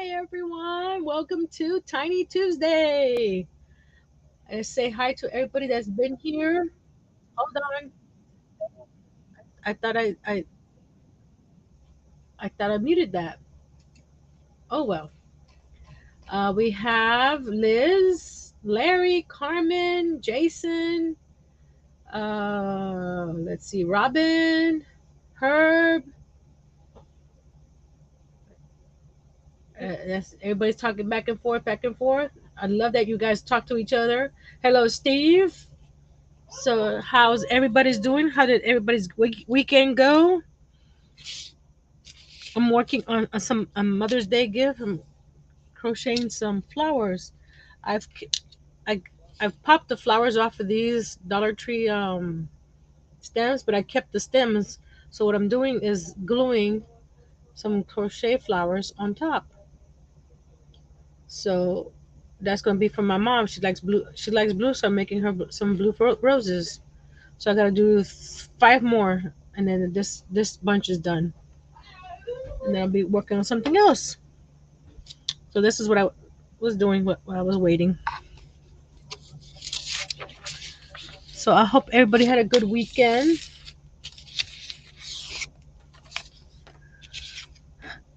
Hi, everyone. Welcome to Tiny Tuesday. I say hi to everybody that's been here. Hold on. I thought I thought I muted that. Oh well. We have Liz, Larry, Carmen, Jason. Let's see, Robin, Herb. That's everybody's talking back and forth, back and forth. I love that you guys talk to each other. Hello, Steve. So, how's everybody's doing? How did everybody's weekend go? I'm working on some a Mother's Day gift. I'm crocheting some flowers. I've I, I've popped the flowers off of these Dollar Tree stems, but I kept the stems. So what I'm doing is gluing some crochet flowers on top. So that's gonna be for my mom. She likes blue. She likes blue, so I'm making her some blue roses. So I gotta do five more, and then this bunch is done, and then I'll be working on something else. So this is what I was doing while I was waiting. So I hope everybody had a good weekend.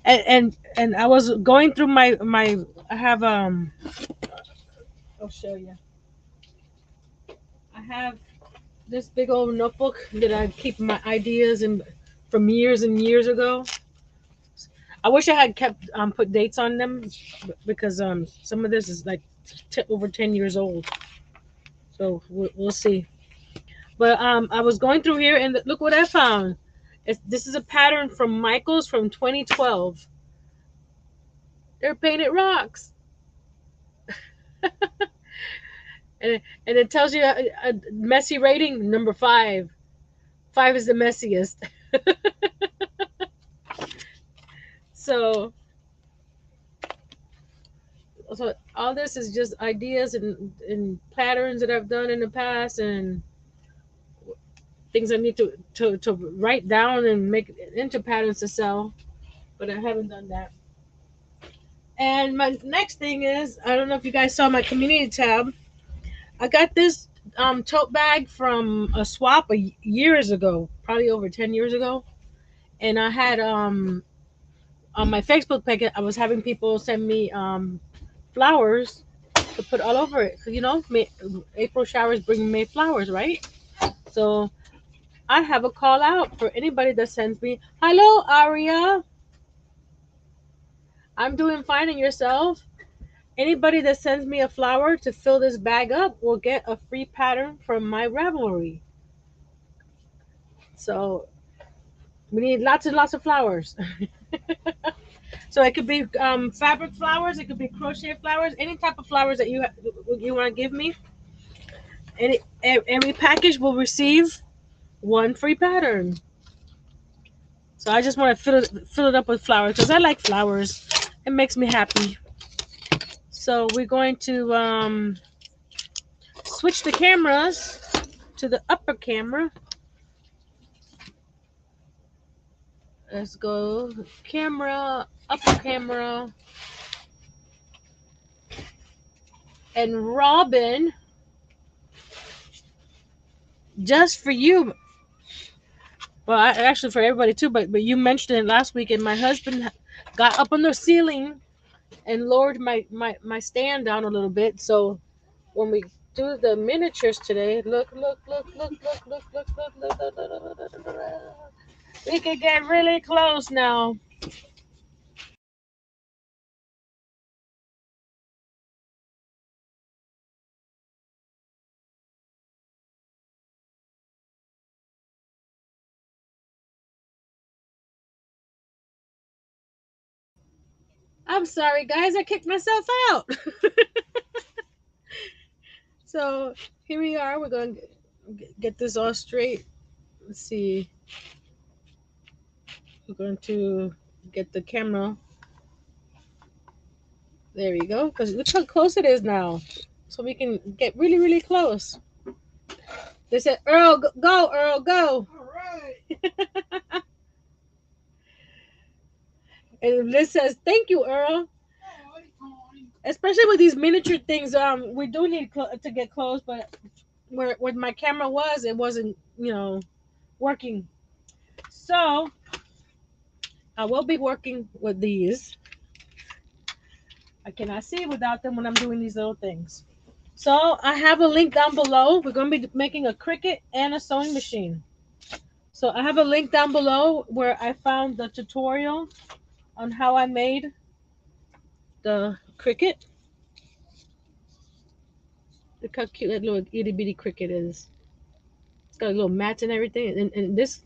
And I was going through my I have I'll show you. I have this big old notebook that I keep my ideas in from years and years ago. I wish I had kept put dates on them because some of this is like over 10 years old. So we'll see. But I was going through here and look what I found. This is a pattern from Michaels from 2012. They're painted rocks. And it tells you a messy rating number five. Five is the messiest. So so all this is just ideas and patterns that I've done in the past and things I need to write down and make into patterns to sell. But I haven't done that. And my next thing is I don't know if you guys saw my community tab. I got this tote bag from a swap years ago, probably over 10 years ago. And I had on my Facebook page, I was having people send me flowers to put all over it. 'Cause, April showers bring May flowers, right? So I have a call out for anybody that sends me, "Hello, Aria. I'm doing fine and yourself." Anybody that sends me a flower to fill this bag up will get a free pattern from my Ravelry. So we need lots and lots of flowers. So it could be fabric flowers, it could be crochet flowers, any type of flowers that you want to give me. Every package will receive one free pattern. So I just want to fill it up with flowers because I like flowers. It makes me happy. So we're going to switch the cameras to the upper camera. Let's go camera, upper camera, and Robin, just for you. Well, actually for everybody too, but you mentioned it last week, and my husband got up on the ceiling and lowered my stand down a little bit. So when we do the miniatures today, look. We can get really close now. I'm sorry, guys. I kicked myself out. So here we are. We're going to get this all straight. Let's see. We're going to get the camera. There we go. Because look how close it is now. So we can get really, really close. They said, "Earl, go, Earl, go." All right. And Liz says, "Thank you, Earl." especially with these miniature things. We do need to get close, but where my camera was, it wasn't, working. So I will be working with these. I cannot see without them when I'm doing these little things. So I have a link down below. We're going to be making a Cricut and a sewing machine. So I have a link down below where I found the tutorial on how I made the Cricut. Look how cute that little itty bitty Cricut is. It's got a little mats and everything. And this,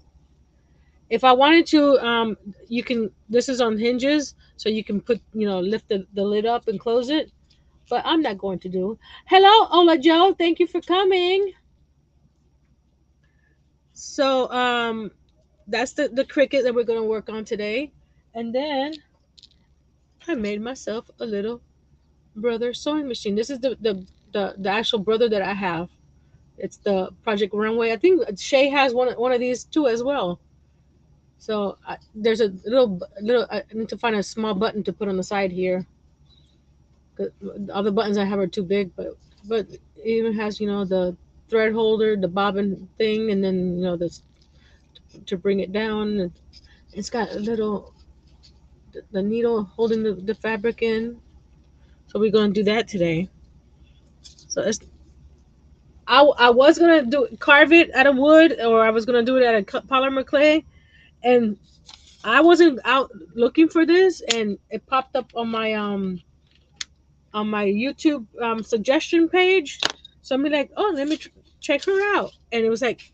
if I wanted to, you can. This is on hinges, so you can put, lift the lid up and close it. But I'm not going to do. Hello, Ola Joe. Thank you for coming. So that's the Cricut that we're gonna work on today, and then I made myself a little brother sewing machine. This is the actual brother that I have. It's the Project Runway. I think Shay has one of these too as well. So there's a little. I need to find a small button to put on the side here. 'Cause the other buttons I have are too big, but it even has the thread holder, the bobbin thing, and then this to bring it down. It's got a little the needle holding the fabric in. So we're gonna do that today. So I was gonna carve it out of wood, or I was gonna do it out of polymer clay, and I wasn't out looking for this, and it popped up on my YouTube suggestion page. So I'm like, oh, let me check her out, and it was like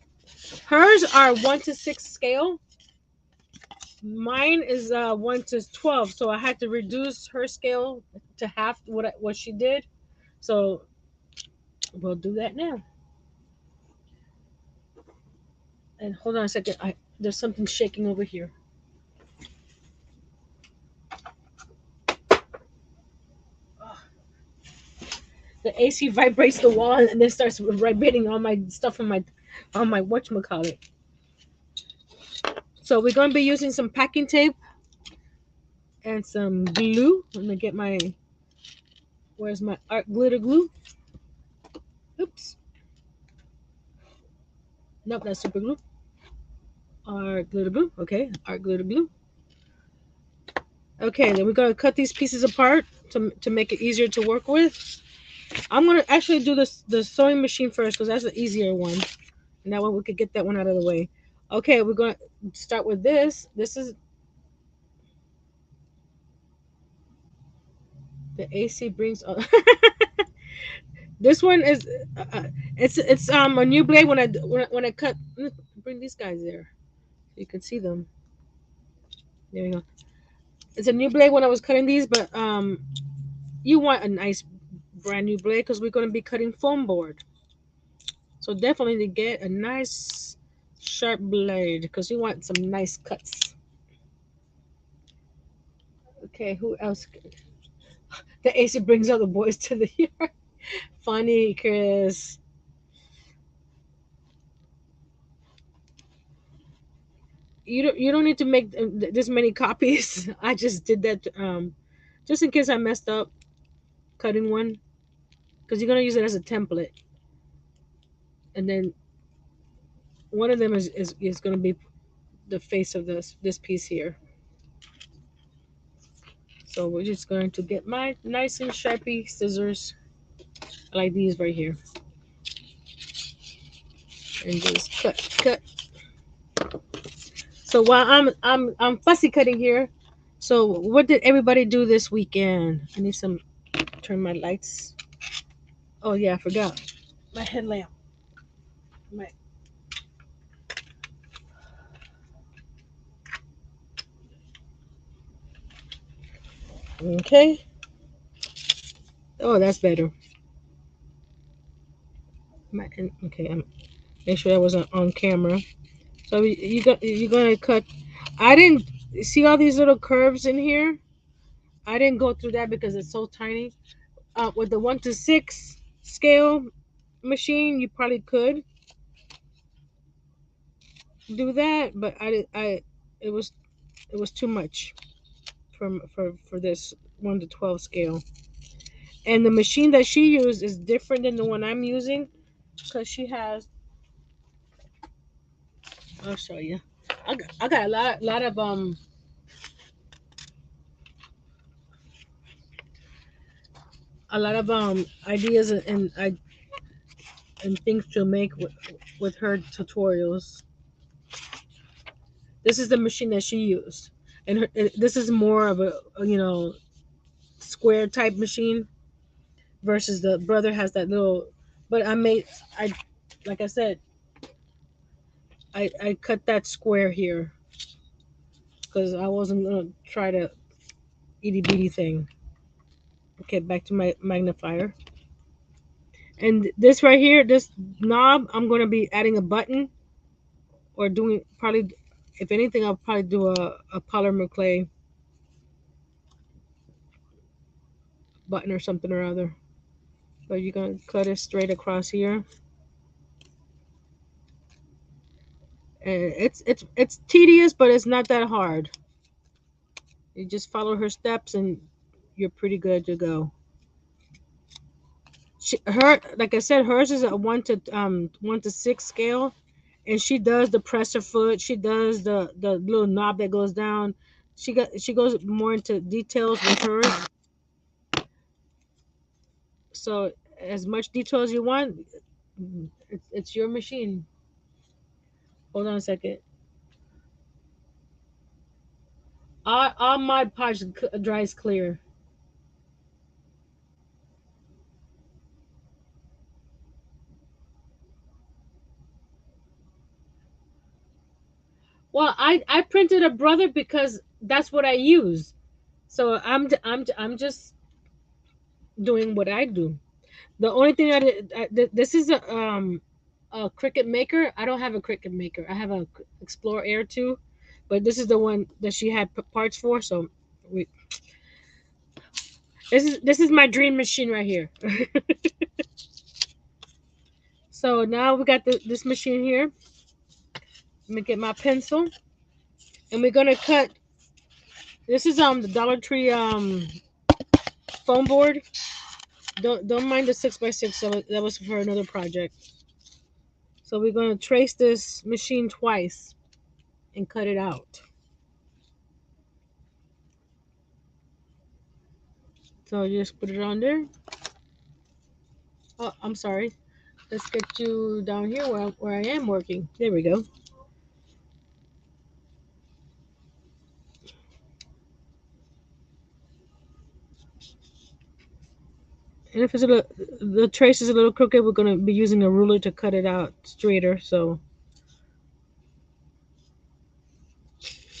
hers are 1:6 scale. Mine is 1:12, so I had to reduce her scale to half what she did. So we'll do that now. And hold on a second, there's something shaking over here. Oh, the AC vibrates the wall and then starts vibrating all my stuff on my whatchamacallit. So we're going to be using some packing tape and some glue. I'm going to get where's my art glitter glue? Oops. Nope, that's super glue. Art glitter glue. Okay, art glitter glue. Okay, then we're going to cut these pieces apart to make it easier to work with. I'm going to actually do the sewing machine first because that's the easier one. And that way we could get that one out of the way. Okay, we're going to start with this. This is the AC brings on. This one is it's a new blade when I cut. Bring these guys there so you can see them. There you go. It's a new blade when I was cutting these, but you want a nice brand new blade because we're going to be cutting foam board. So definitely to get a nice sharp blade because you want some nice cuts. Okay, who else? The AC brings all the boys to the yard. Funny, Chris. You don't need to make this many copies. I just did that just in case I messed up cutting one because you're gonna use it as a template, and then one of them is gonna be the face of this piece here. So we're just going to get my nice and sharpie scissors like these right here, and just cut. So while I'm fussy cutting here, so what did everybody do this weekend? I need some turn my lights. Oh yeah, I forgot my headlamp. My okay. Oh, that's better. Okay, make sure that wasn't on camera. So you're gonna cut. I didn't see all these little curves in here. I didn't go through that because it's so tiny. With the 1:6 scale machine, you probably could do that, but I it was too much for this 1:12 scale. And the machine that she used is different than the one I'm using because she has. I'll show you. I got lot of ideas and things to make with her tutorials. This is the machine that she used, and this is more of a square type machine versus the brother has that little. But I like I said, I cut that square here because I wasn't gonna try to itty bitty thing. Okay, back to my magnifier. And this right here, this knob, I'm gonna be adding a button or doing probably, if anything, I'll probably do a polymer clay button or something or other. But you're gonna cut it straight across here, and it's tedious, but it's not that hard. You just follow her steps, and you're pretty good to go. Her, like I said, hers is a 1 to 6 scale, and she does the presser foot. She does the little knob that goes down. She goes more into details with hers. So as much detail as you want, it's your machine. Hold on a second. All Mod Podge dries clear. Well, I printed a brother because that's what I use. So I'm just doing what I do. The only thing this is a Cricut maker. I don't have a Cricut maker. I have a Explore Air 2, but this is the one that she had parts for. So we, this is my dream machine right here. So now we got this machine here. Let me get my pencil, and we're gonna cut. This is the Dollar Tree foam board. Don't mind the 6x6. So that was for another project. So we're gonna trace this machine twice and cut it out. So you just put it on there. Oh, I'm sorry. Let's get you down here where I am working. There we go. And if the trace is a little crooked, we're gonna be using a ruler to cut it out straighter. So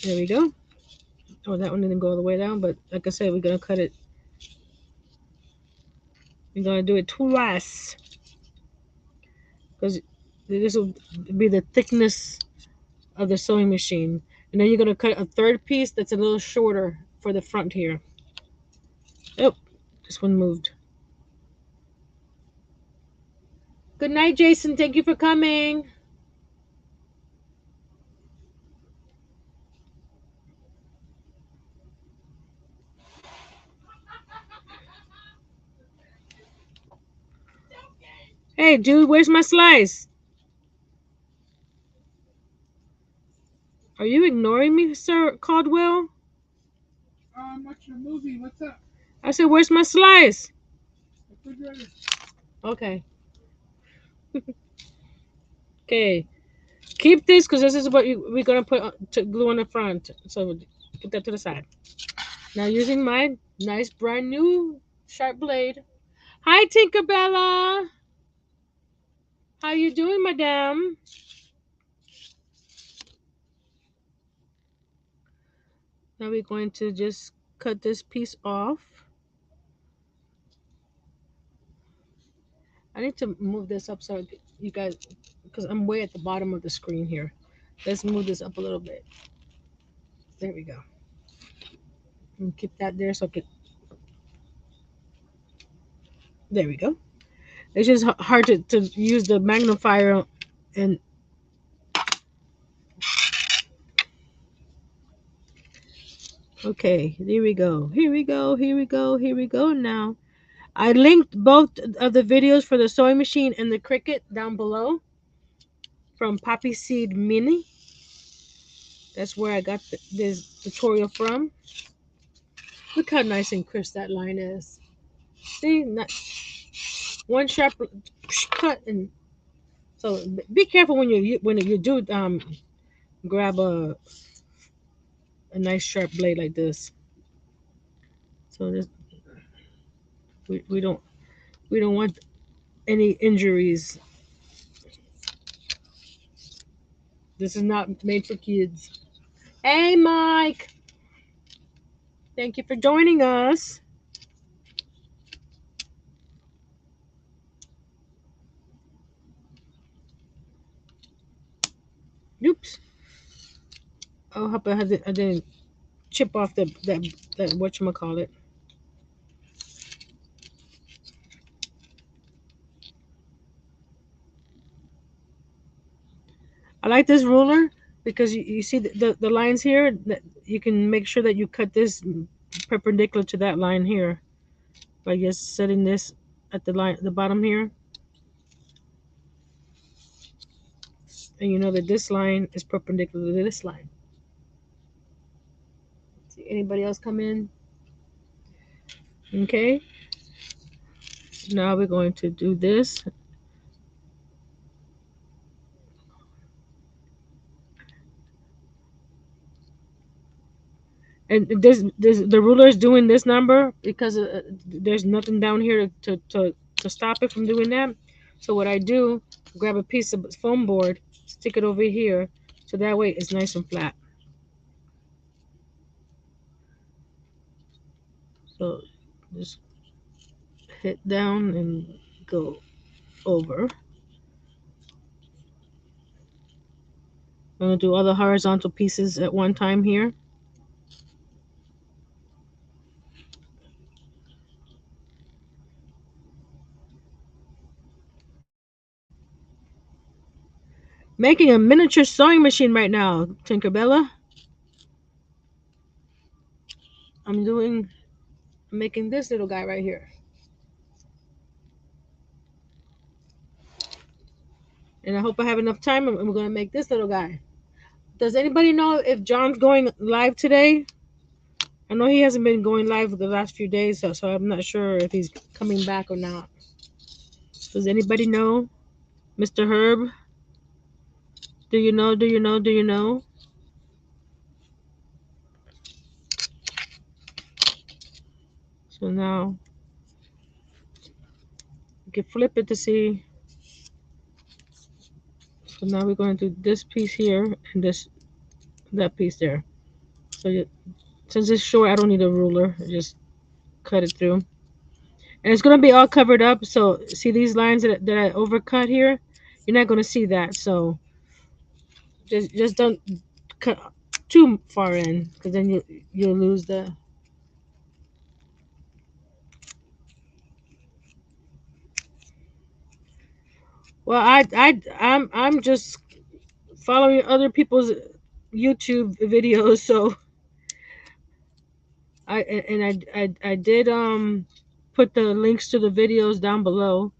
there we go. Oh, that one didn't go all the way down, but like I said, we're gonna cut it. We're gonna do it twice because this will be the thickness of the sewing machine. And then you're gonna cut a third piece that's a little shorter for the front here. Oh, this one moved. Good night, Jason. Thank you for coming. Hey, dude, where's my slice? Are you ignoring me, Sir Caldwell? I'm watching a movie. What's up? I said, where's my slice? Refrigerator. Okay. Okay. Keep this because this is what we're going to put to glue on the front. So put that to the side. Now using my nice brand new sharp blade. Hi, Tinkerbella. How you doing, madam? Now we're going to just cut this piece off. I need to move this up so you guys, because I'm way at the bottom of the screen here. Let's move this up a little bit. There we go. And keep that there so I can, there we go. It's just hard to use the magnifier and okay, here we go. Here we go. Here we go. Here we go now. I linked both of the videos for the sewing machine and the Cricut down below from Poppy Seed Mini. That's where I got this tutorial from. Look how nice and crisp that line is. See, not one sharp cut, and so be careful when you do grab a nice sharp blade like this. So this, we don't want any injuries. This is not made for kids. Hey, Mike, thank you for joining us. Oops. Oh, hope I didn't chip off that whatchamacallit. I like this ruler because you see the lines here that you can make sure that you cut this perpendicular to that line here by just setting this at the bottom here, and you know that this line is perpendicular to this line. See anybody else come in? Okay, now we're going to do this. And this the ruler is doing this number because there's nothing down here to stop it from doing that. So what I do, grab a piece of foam board, stick it over here, so that way it's nice and flat. So just hit down and go over. I'm gonna do all the horizontal pieces at one time here. Making a miniature sewing machine right now, Tinkerbella. I'm making this little guy right here. And I hope I have enough time. I'm gonna make this little guy. Does anybody know if John's going live today? I know he hasn't been going live for the last few days, so I'm not sure if he's coming back or not. Does anybody know? Mr. Herb? Do you know? Do you know? Do you know? So now you can flip it to see. So now we're going to do this piece here and that piece there. So since it's short, I don't need a ruler. I just cut it through. And it's gonna be all covered up. So see these lines that I overcut here? You're not gonna see that. So just don't cut too far in, because then you'll lose the. Well, I'm just following other people's YouTube videos, so I did put the links to the videos down below.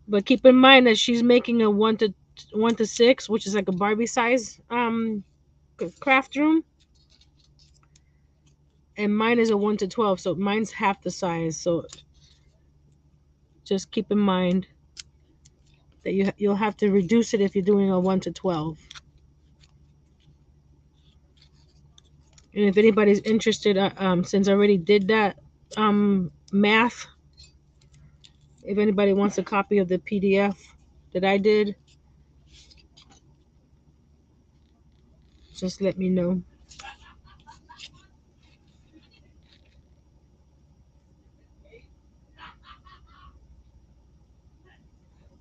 But keep in mind that she's making a 1 to 6, which is like a Barbie size craft room, and mine is a 1 to 12, so mine's half the size. So just keep in mind that you'll have to reduce it if you're doing a 1 to 12. And if anybody's interested, since I already did that math, if anybody wants a copy of the PDF that I did, just let me know.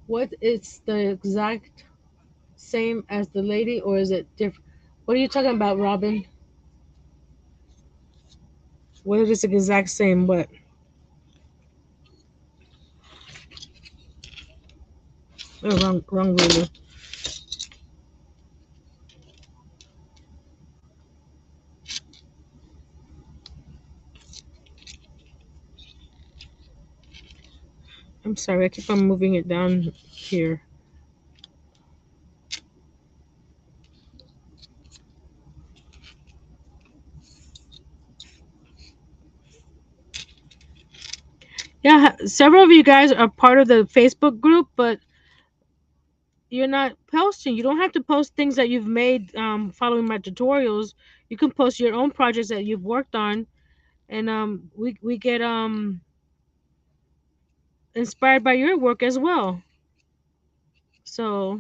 What is the exact same as the lady, or is it different? What are you talking about, Robin? What is the exact same? What? Oh, wrong ruler. I'm sorry, I keep on moving it down here. Yeah, several of you guys are part of the Facebook group, but you're not posting. You don't have to post things that you've made following my tutorials. You can post your own projects that you've worked on, and we get inspired by your work as well. So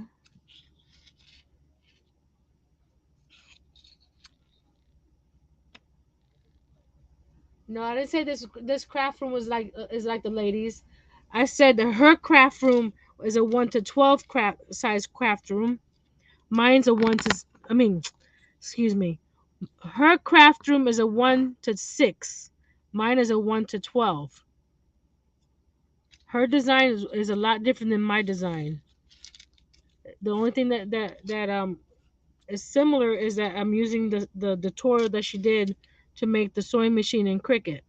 no, I didn't say this craft room was like is like the ladies. I said that her craft room is a 1 to 12 craft size craft room. Mine's a one to I mean, excuse me. Her craft room is a 1 to 6. Mine is a 1 to 12. Her design is a lot different than my design. The only thing that is similar is that I'm using the tutorial that she did to make the sewing machine in Cricut.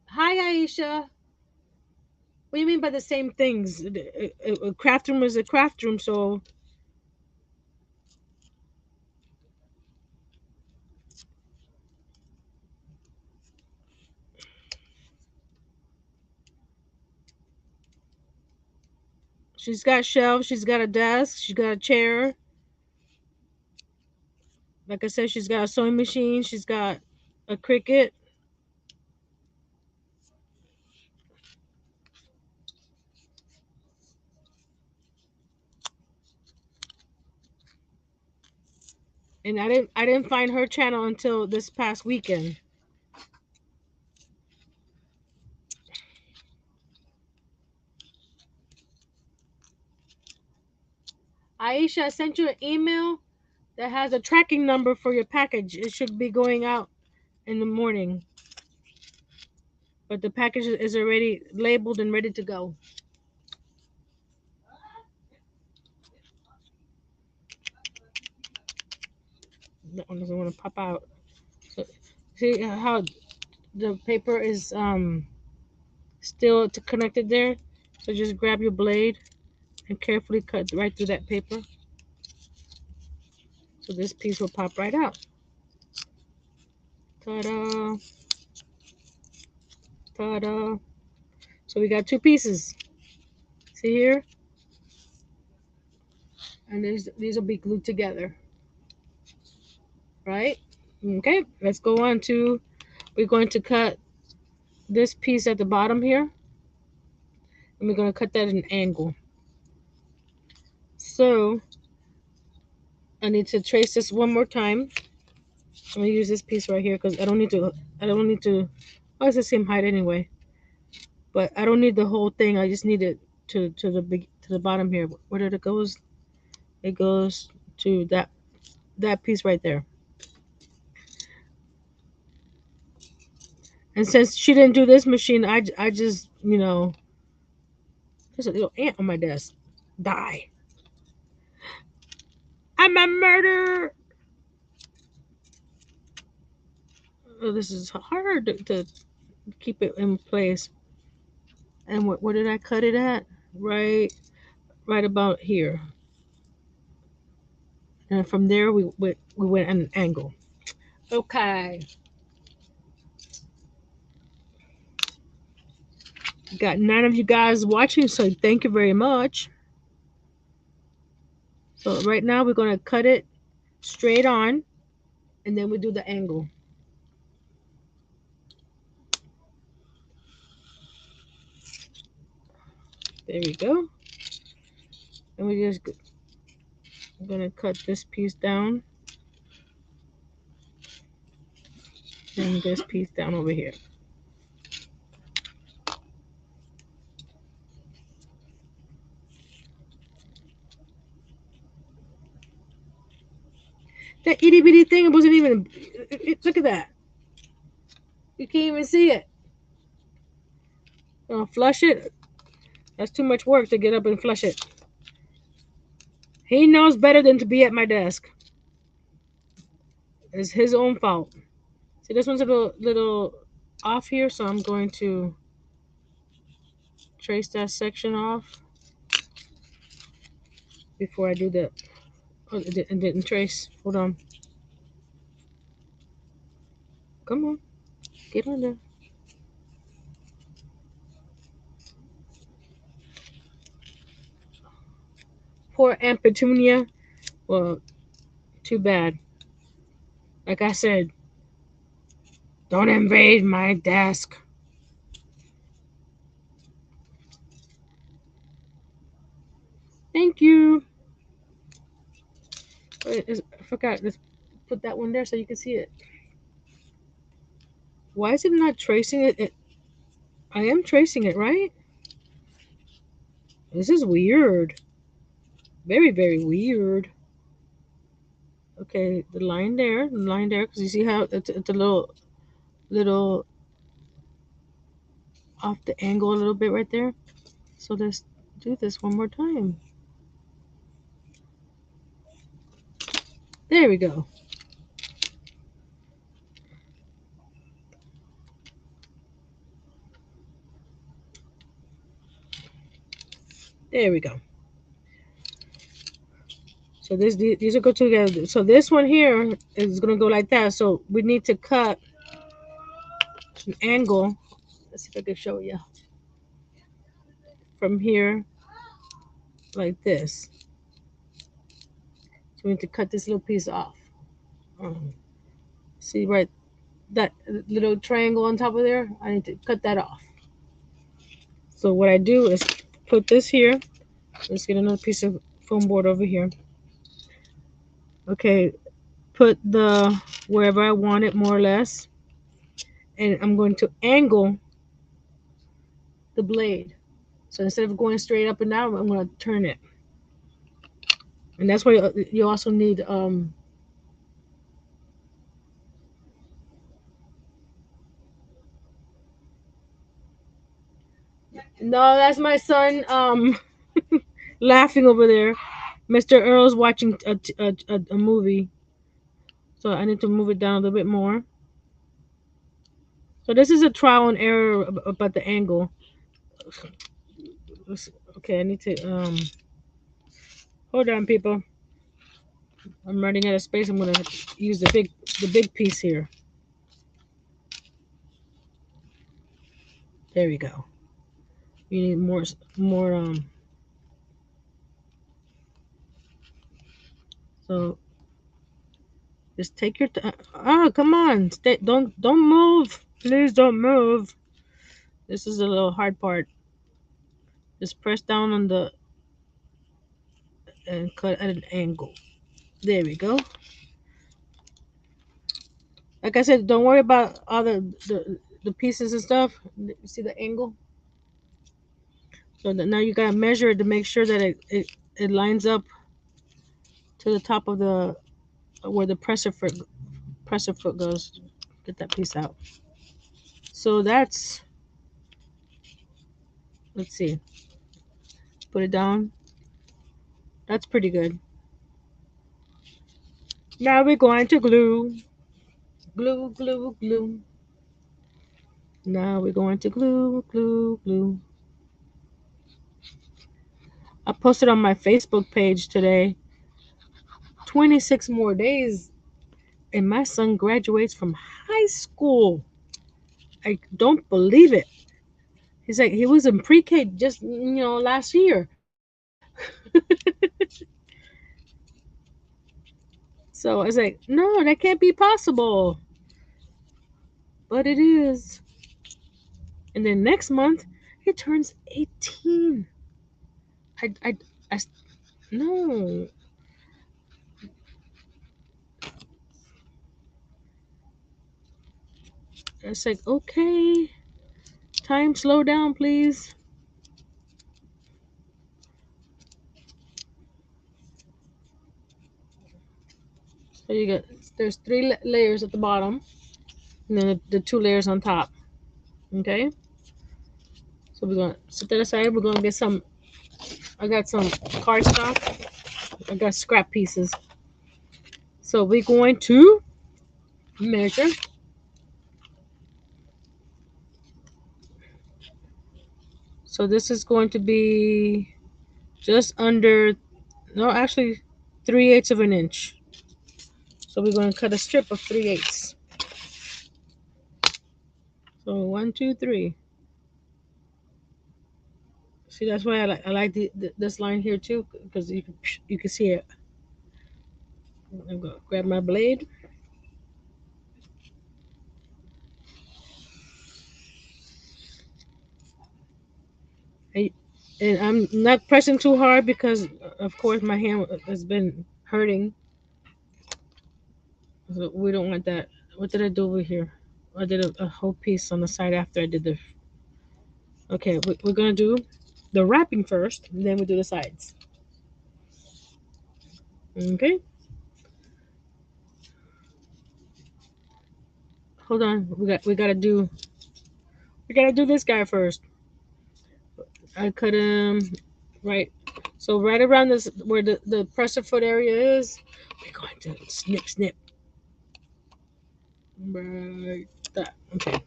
Hi, Aisha. What do you mean by the same things? A craft room is a craft room, so she's got shelves, she's got a desk, she's got a chair. Like I said, she's got a sewing machine, she's got a Cricut, and I didn't find her channel until this past weekend. Aisha, I sent you an email that has a tracking number for your package. It should be going out in the morning, but the package is already labeled and ready to go. That one doesn't want to pop out. So, see how the paper is still connected there? So just grab your blade and carefully cut right through that paper. So this piece will pop right out. Ta-da! Ta-da! So we got two pieces. See here? And these will be glued together. Right? Okay, let's go on to, we're going to cut this piece at the bottom here. And we're going to cut that at an angle. So I need to trace this one more time. I'm gonna use this piece right here because I don't need to oh, it's the same height anyway. But I don't need the whole thing. I just need it to the bottom here. Where did it goes? It goes to that piece right there. And since she didn't do this machine, I just there's a little ant on my desk. Die. I'm a murderer. Oh, this is hard to keep it in place. And where did I cut it at? Right about here. And from there we went at an angle. Okay. Got 9 of you guys watching, so thank you very much. So right now we're gonna cut it straight on, and then we do the angle. There we go. And we just gonna cut this piece down and this piece down over here. That itty bitty thing wasn't even. Look at that. You can't even see it. Flush it. That's too much work to get up and flush it. He knows better than to be at my desk. It's his own fault. See, this one's a little off here, so I'm going to trace that section off before I do the. Oh, it didn't trace. Hold on. Come on, get on there. Poor Aunt Petunia. Well, too bad. Like I said, don't invade my desk. Thank you. I forgot. Let's put that one there so you can see it. Why is it not tracing it? I am tracing it, right? This is weird. Very, very weird. Okay, the line there, because you see how it's a little off the angle a little bit right there. So let's do this one more time. There we go. There we go. So these will go together. So this one here is gonna go like that. So we need to cut an angle. Let's see if I can show you from here like this. So we need to cut this little piece off. Um, See right that little triangle on top of there? I need to cut that off. So what I do is put this here. Let's get another piece of foam board over here. Okay, put the wherever I want it more or less. And I'm going to angle the blade. So instead of going straight up and down, I'm going to turn it. And that's why you also need no, that's my son laughing over there. Mr. Earl's watching a movie. So I need to move it down a little bit more. So this is a trial and error about the angle. Okay, I need to hold on, people. I'm running out of space. I'm gonna use the big piece here. There we go. You need more. So just take your time. Oh, come on. Stay. Don't move. Please don't move. This is a little hard part. Just press down on the and cut at an angle. There we go. Like I said, don't worry about all the pieces and stuff. See the angle? So that now you gotta measure it to make sure that it lines up to the top of the where the presser foot goes. Get that piece out. So that's, let's see, put it down. That's pretty good. Now we're going to glue, glue, glue, glue. Now we're going to glue, glue, glue. I posted on my Facebook page today. 26 more days, and my son graduates from high school. I don't believe it. He's like, he was in pre-K just last year. So I was like, no, that can't be possible, but it is. And then next month he turns 18. I I I no. It's like, okay, time slow down, please. So you got there's three layers at the bottom, and then the two layers on top. Okay. So we're gonna set that aside. We're gonna get some. I got some cardstock. I got scrap pieces. So we're going to measure. So this is going to be just under, no, actually 3/8 of an inch. So we're going to cut a strip of 3/8. So one, two, three. See, that's why I like this line here too, because you can see it. I'm gonna grab my blade. I, and I'm not pressing too hard because, of course, my hand has been hurting. So we don't want that. What did I do over here? I did a whole piece on the side after I did the. Okay, we're gonna do the wrapping first, and then we do the sides. Okay, hold on. We gotta do this guy first. I cut him right. So right around this where the presser foot area is, we're going to snip snip. Right that. Okay.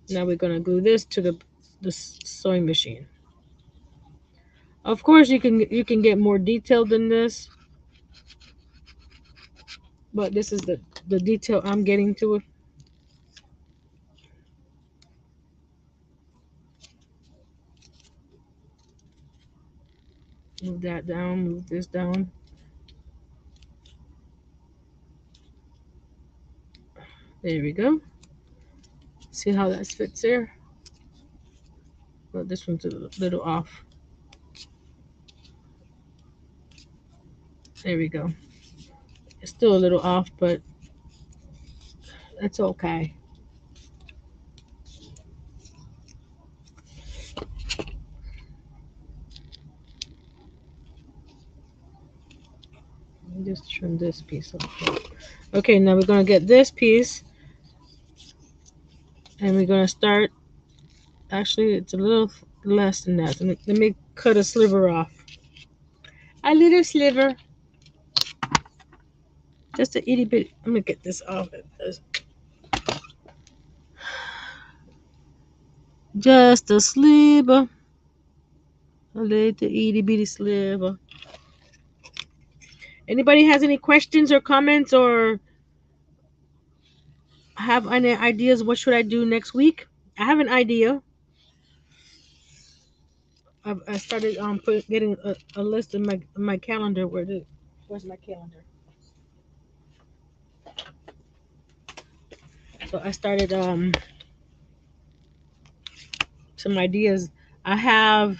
Now we're gonna glue this to the sewing machine. Of course, you can get more detailed than this, but this is the detail I'm getting to it. Move that down. Move this down. There we go. See how that fits there? Well, this one's a little off. There we go. It's still a little off, but that's okay. Let me just trim this piece off. Okay, now we're gonna get this piece, and we're gonna start. Actually, it's a little less than that. Let me cut a sliver off. A little sliver, just a itty bit. I'm gonna get this off. Just a sliver, a little itty bitty sliver. Anybody has any questions or comments or have any ideas? What should I do next week? I have an idea. I started getting a list in my calendar. Where's my calendar? So I started some ideas. I have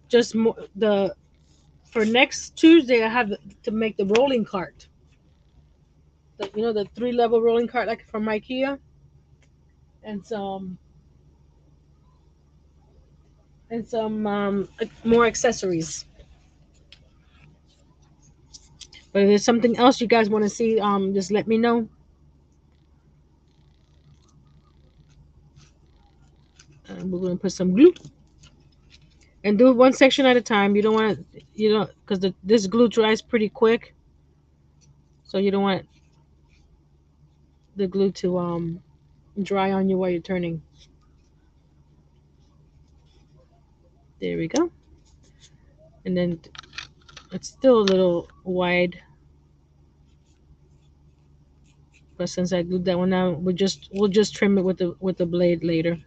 just the for next Tuesday. I have to make the rolling cart. The 3-level rolling cart like from IKEA, and some more accessories. But if there's something else you guys want to see, just let me know. We're gonna put some glue and do it one section at a time. You don't want to, because this glue dries pretty quick, so you don't want the glue to dry on you while you're turning. There we go. And then it's still a little wide, but since I glued that one out, we'll just trim it with the blade later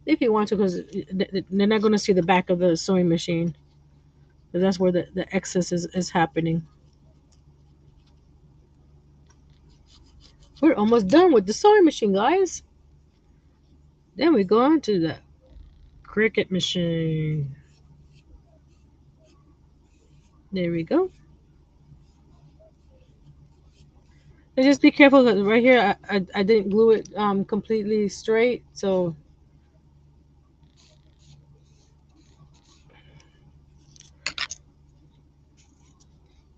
if you want to, because they're not going to see the back of the sewing machine. 'Cause that's where the excess is happening. We're almost done with the sewing machine, guys. Then we go on to the Cricut machine. There we go. And just be careful 'cause right here I didn't glue it completely straight, so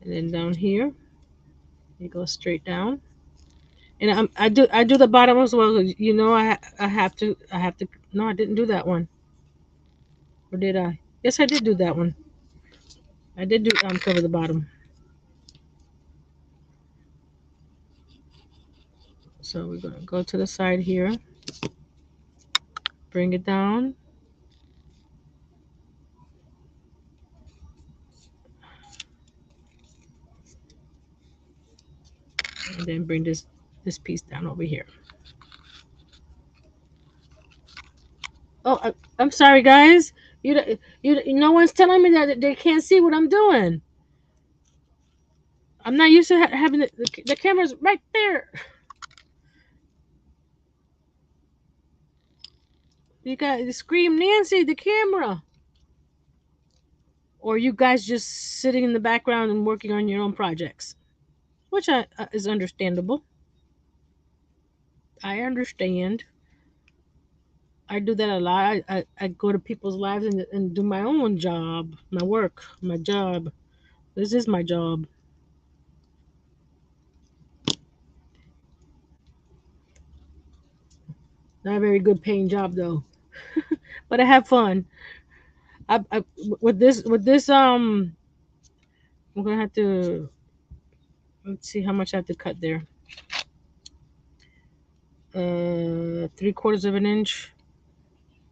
and then down here you go straight down. And I do the bottom as well. You know, I have to. No, I didn't do that one, or did I? Yes, I did do that one. I did do cover the bottom. So we're gonna go to the side here, bring it down, and then bring this piece down over here. Oh, I'm sorry, guys. No one's telling me that they can't see what I'm doing. I'm not used to having the cameras right there. You got to scream, Nancy, the camera. Or you guys just sitting in the background and working on your own projects, which is understandable. I understand. I do that a lot. I go to people's lives and do my own job, my work, my job. This is my job. Not a very good paying job though, but I have fun. I with this. I'm gonna have to, let's see how much I have to cut there. 3/4 of an inch.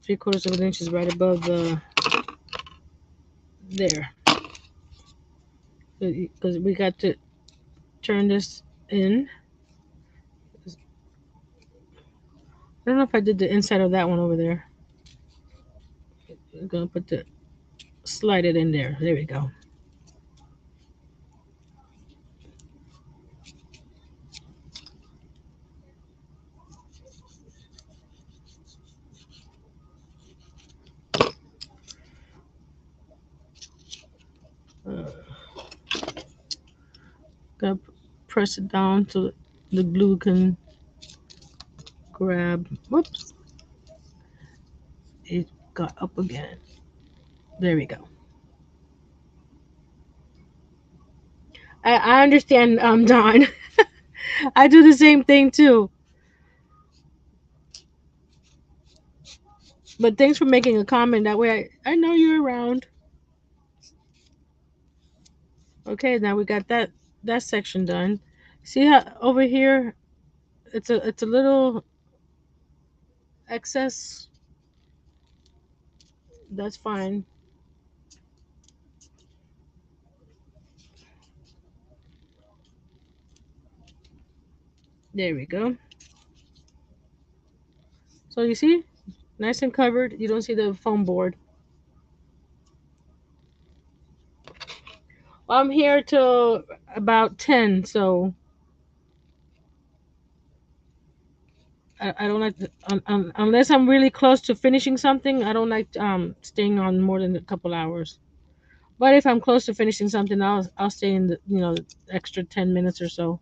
3/4 of an inch is right above the there, because we got to turn this in. I don't know if I did the inside of that one over there. I'm gonna slide it in there. There we go. Uh, Gotta press it down so the glue can grab. Whoops, it got up again. There we go. I understand, Don. I do the same thing too. But thanks for making a comment. That way I know you're around. Okay, now we got that section done. See how over here it's a little excess. That's fine. There we go. So you see, nice and covered. You don't see the foam board. Well, I'm here till about 10, so I don't like unless I'm really close to finishing something. I don't like staying on more than a couple hours. But if I'm close to finishing something, I'll stay in the extra 10 minutes or so.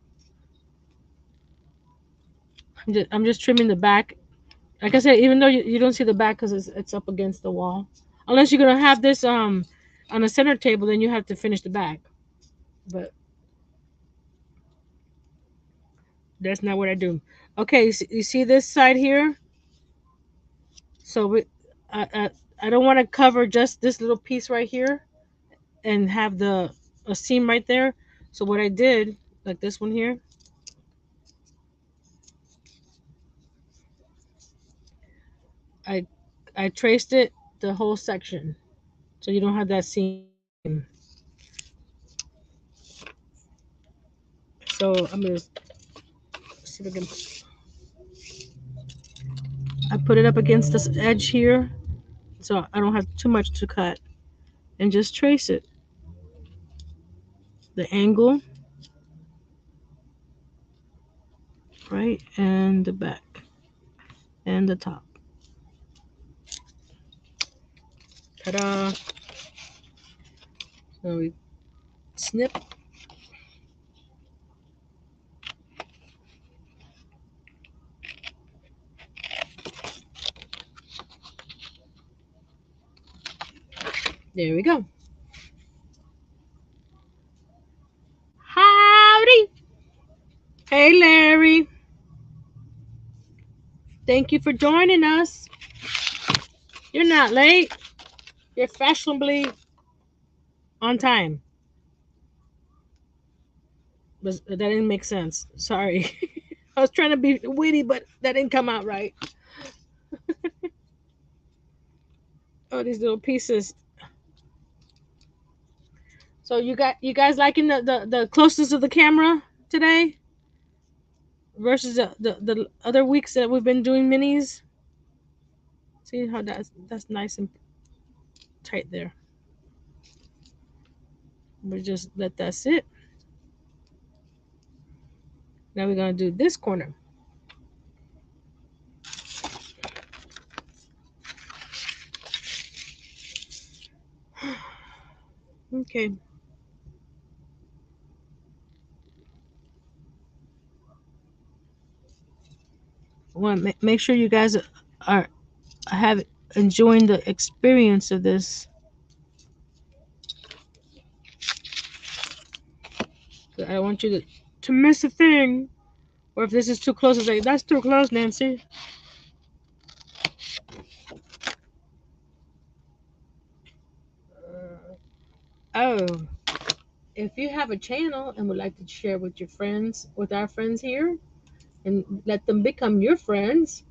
I'm just trimming the back. Like I said, even though you don't see the back because it's up against the wall. Unless you're gonna have this on a center table, then you have to finish the back. But that's not what I do. Okay, you see this side here? So I, I, I don't want to cover just this little piece right here and have the a seam right there. So what I did, like this one here, I I traced it the whole section, so you don't have that seam. So I'm gonna see if I can. I put it up against this edge here, so I don't have too much to cut, and just trace it, the angle, right, and the back and the top. Ta-da! So we snip. There we go. Howdy! Hey, Larry. Thank you for joining us. You're not late. You're fashionably on time. But that didn't make sense. Sorry. I was trying to be witty, but that didn't come out right. Oh, these little pieces. So you guys liking the closeness of the camera today versus the other weeks that we've been doing minis? See how that's nice and tight there. We just let that sit. Now we're gonna do this corner. Okay. I want to make sure you guys are have enjoying the experience of this. I don't want you to miss a thing. Or if this is too close, it's like that's too close, Nancy. Oh, if you have a channel and would like to share with your friends, with our friends here, and let them become your friends,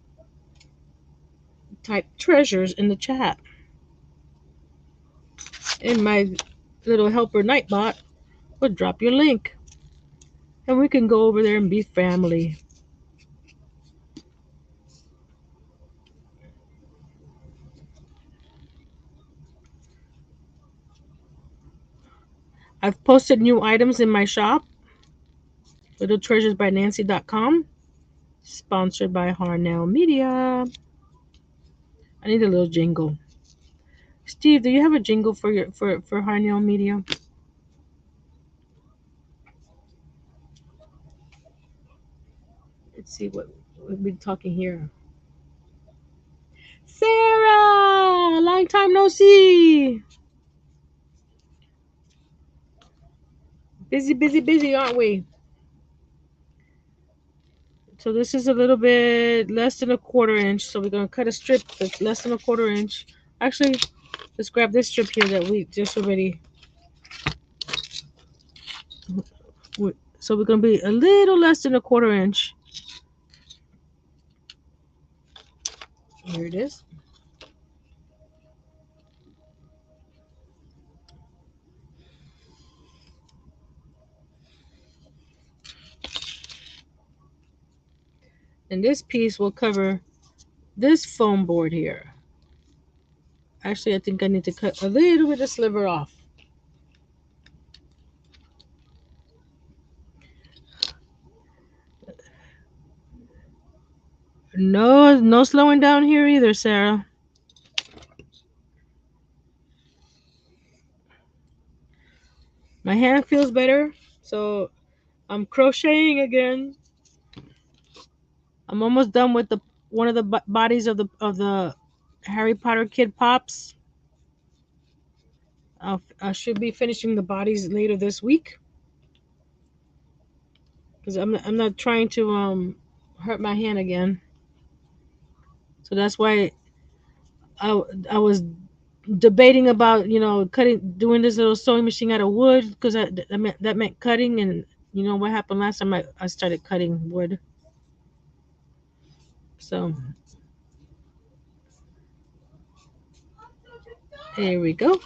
type treasures in the chat. And my little helper Nightbot will drop your link. And we can go over there and be family. I've posted new items in my shop, littletreasuresbynancy.com, sponsored by Harnell Media. I need a little jingle. Steve, do you have a jingle for your for Harnell Media? Let's see what we'll be talking here. Sarah, long time no see. Busy, busy, busy, aren't we? So this is a little bit less than a quarter inch. So we're gonna cut a strip that's less than a quarter inch. Actually, let's grab this strip here that we just already. So we're gonna be a little less than a quarter inch. Here it is. And this piece will cover this foam board here. Actually, I think I need to cut a little bit of sliver off. No, no slowing down here either, Sarah. My hand feels better, so I'm crocheting again. I'm almost done with the one of the bodies of the Harry Potter kid pops. I should be finishing the bodies later this week because I'm not trying to hurt my hand again. So that's why I was debating about cutting doing this little sewing machine out of wood because that meant cutting, and you know what happened last time I started cutting wood. So here we go,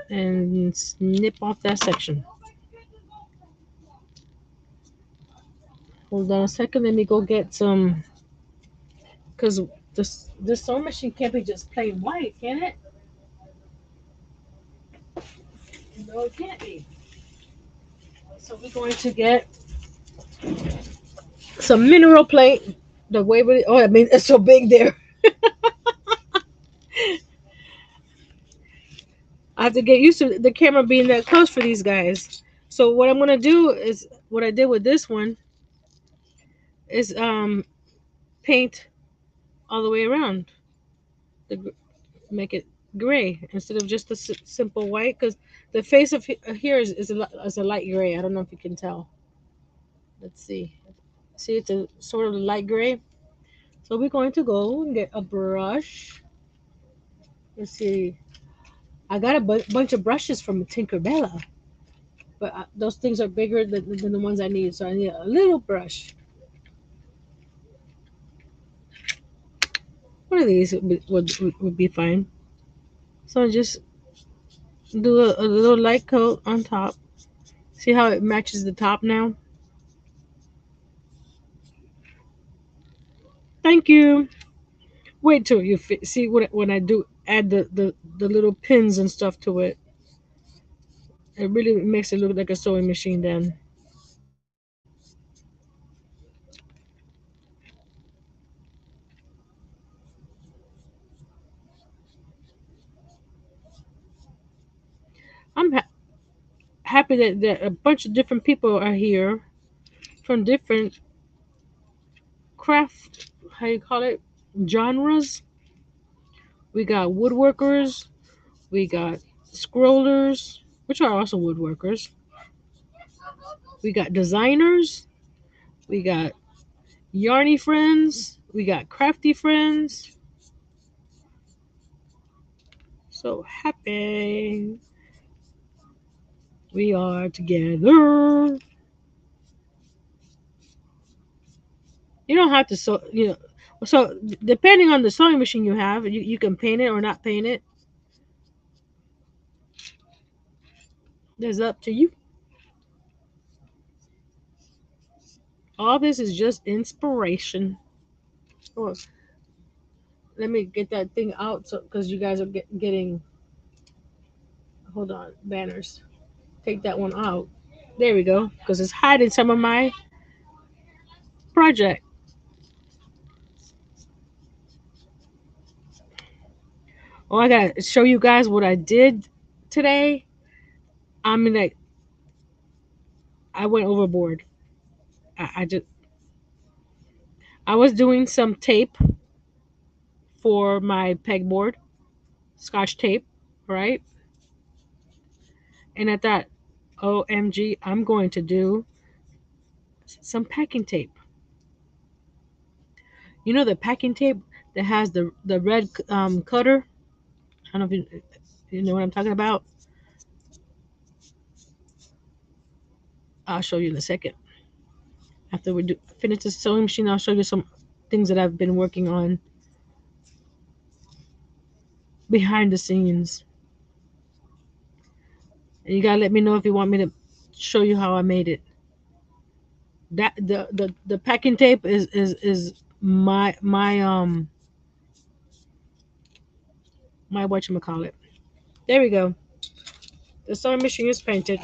and snip off that section. Hold on a second, let me go get some, because this sewing machine can't be just plain white, can it? No, it can't be. So we're going to get some mineral plate. The way we, oh, I mean, it's so big there. I have to get used to the camera being that close for these guys. So what I'm gonna do is what I did with this one is paint all the way around, the, make it gray instead of just a simple white. Because the face of here is a light gray. I don't know if you can tell. Let's see. See, it's a sort of light gray. So we're going to go and get a brush. Let's see. I got a bunch of brushes from Tinkerbella, but those things are bigger than the ones I need. So I need a little brush. One of these would be fine. So I just do a little light coat on top. See how it matches the top now? Thank you. Wait till you see when I do add the little pins and stuff to it. It really makes it look like a sewing machine then. I'm happy that a bunch of different people are here from different craft, how you call it, genres. We got woodworkers, we got scrollers, which are also woodworkers. We got designers, we got yarny friends, we got crafty friends. So happy we are together. You don't have to sew, So depending on the sewing machine you have, you can paint it or not paint it. That's up to you. All this is just inspiration. Oh, let me get that thing out so because you guys are getting. Hold on, banners. Take that one out. There we go. Because it's hiding some of my project. Oh, I gotta show you guys what I did today. I mean, like I went overboard. I just I was doing some tape for my pegboard, scotch tape, right? And I thought, OMG, I'm going to do some packing tape. You know the packing tape that has the red cutter. I don't know if you know what I'm talking about. I'll show you in a second. After we finish the sewing machine, I'll show you some things that I've been working on behind the scenes. And you gotta let me know if you want me to show you how I made it. That the packing tape is my whatchamacallit. There we go. The sewing machine is painted.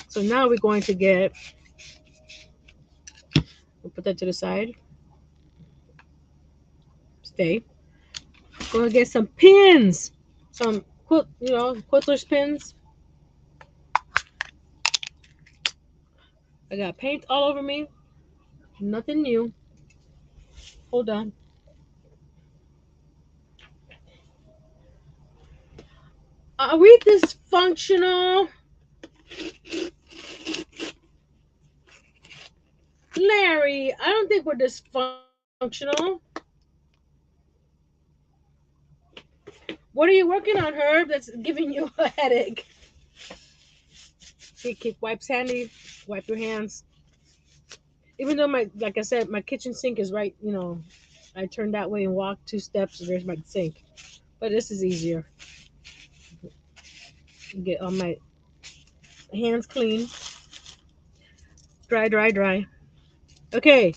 So now we're going to we'll put that to the side. Stay. Gonna get some pins. Some quilter's pins. I got paint all over me. Nothing new. Hold on. Are we dysfunctional? Larry, I don't think we're dysfunctional. What are you working on, Herb, that's giving you a headache? See, keep wipes handy. Wipe your hands. Even though like I said, my kitchen sink is right, I turn that way and walk 2 steps, and there's my sink. But this is easier. Get all my hands clean. Dry, dry, dry. Okay,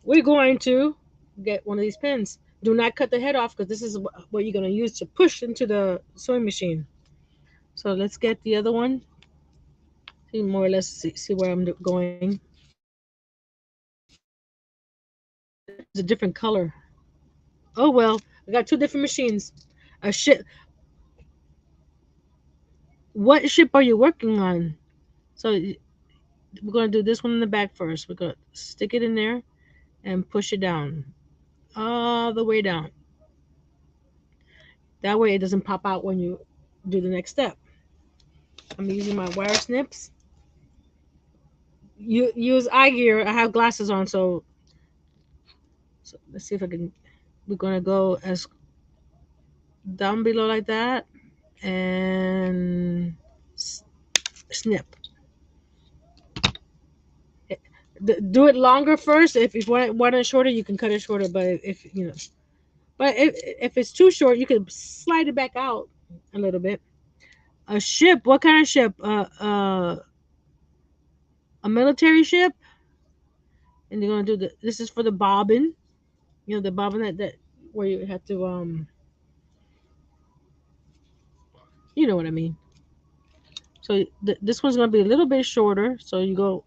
we're going to get one of these pins. Do not cut the head off because this is what you're going to use to push into the sewing machine. So let's get the other one. See more or less see where I'm going. It's a different color. Oh well, I got two different machines. A ship. What ship are you working on? So we're gonna do this one in the back first. We're gonna stick it in there and push it down, all the way down. That way it doesn't pop out when you do the next step. I'm using my wire snips. You use eye gear. I have glasses on, so So let's see if I can. We're gonna go as down below like that and snip. Do it longer first. If you want it shorter, you can cut it shorter. But if you know, but if it's too short, you can slide it back out a little bit. A ship? What kind of ship? A military ship. And you're gonna do the. This is for the bobbin. You know the bobbin that where you have to you know what I mean. So this one's gonna be a little bit shorter. So you go.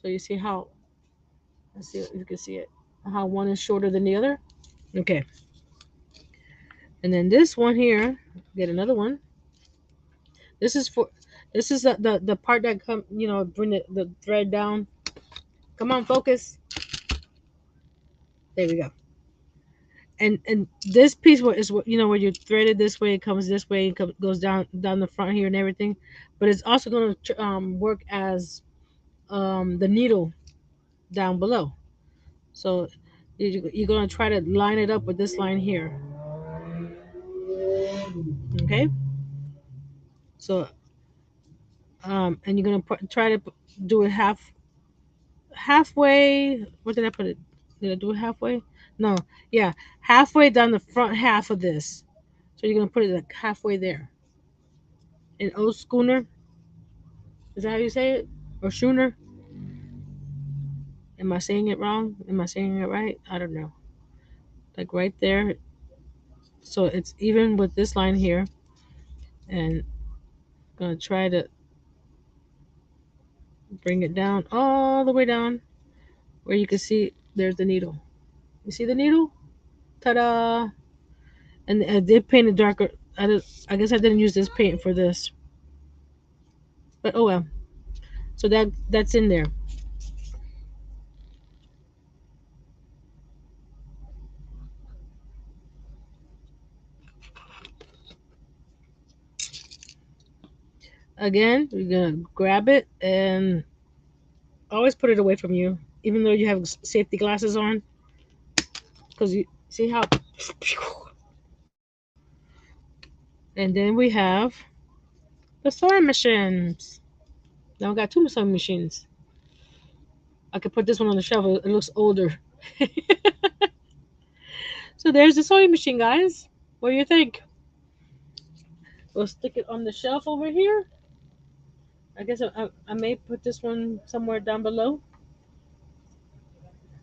So you see how. Let's see if you can see it. How one is shorter than the other. Okay. And then this one here. Get another one. This is for. This is the part that come. You know, bring the thread down. Come on, focus. There we go. And this piece is what you know where you thread it this way, it comes this way, it goes down the front here and everything, but it's also going to work as the needle down below. So you're going to try to line it up with this line here. Okay, so and you're going to try to do it halfway. What did I put it? Did I do it halfway? No, yeah, halfway down the front half of this. So you're going to put it like halfway there. An old schooner. Is that how you say it? Or schooner? Am I saying it wrong? Am I saying it right? I don't know. Like right there. So it's even with this line here. And I'm going to try to bring it down all the way down where you can see there's the needle. You see the needle? Ta-da! And I did paint it darker. I guess I didn't use this paint for this. But oh well. So that's in there. Again, you're going to grab it and always put it away from you. Even though you have safety glasses on. Because you see how. And then we have the sewing machines. Now we got two sewing machines. I could put this one on the shelf. It looks older. So there's the sewing machine, guys. What do you think? We'll stick it on the shelf over here. I guess I may put this one somewhere down below.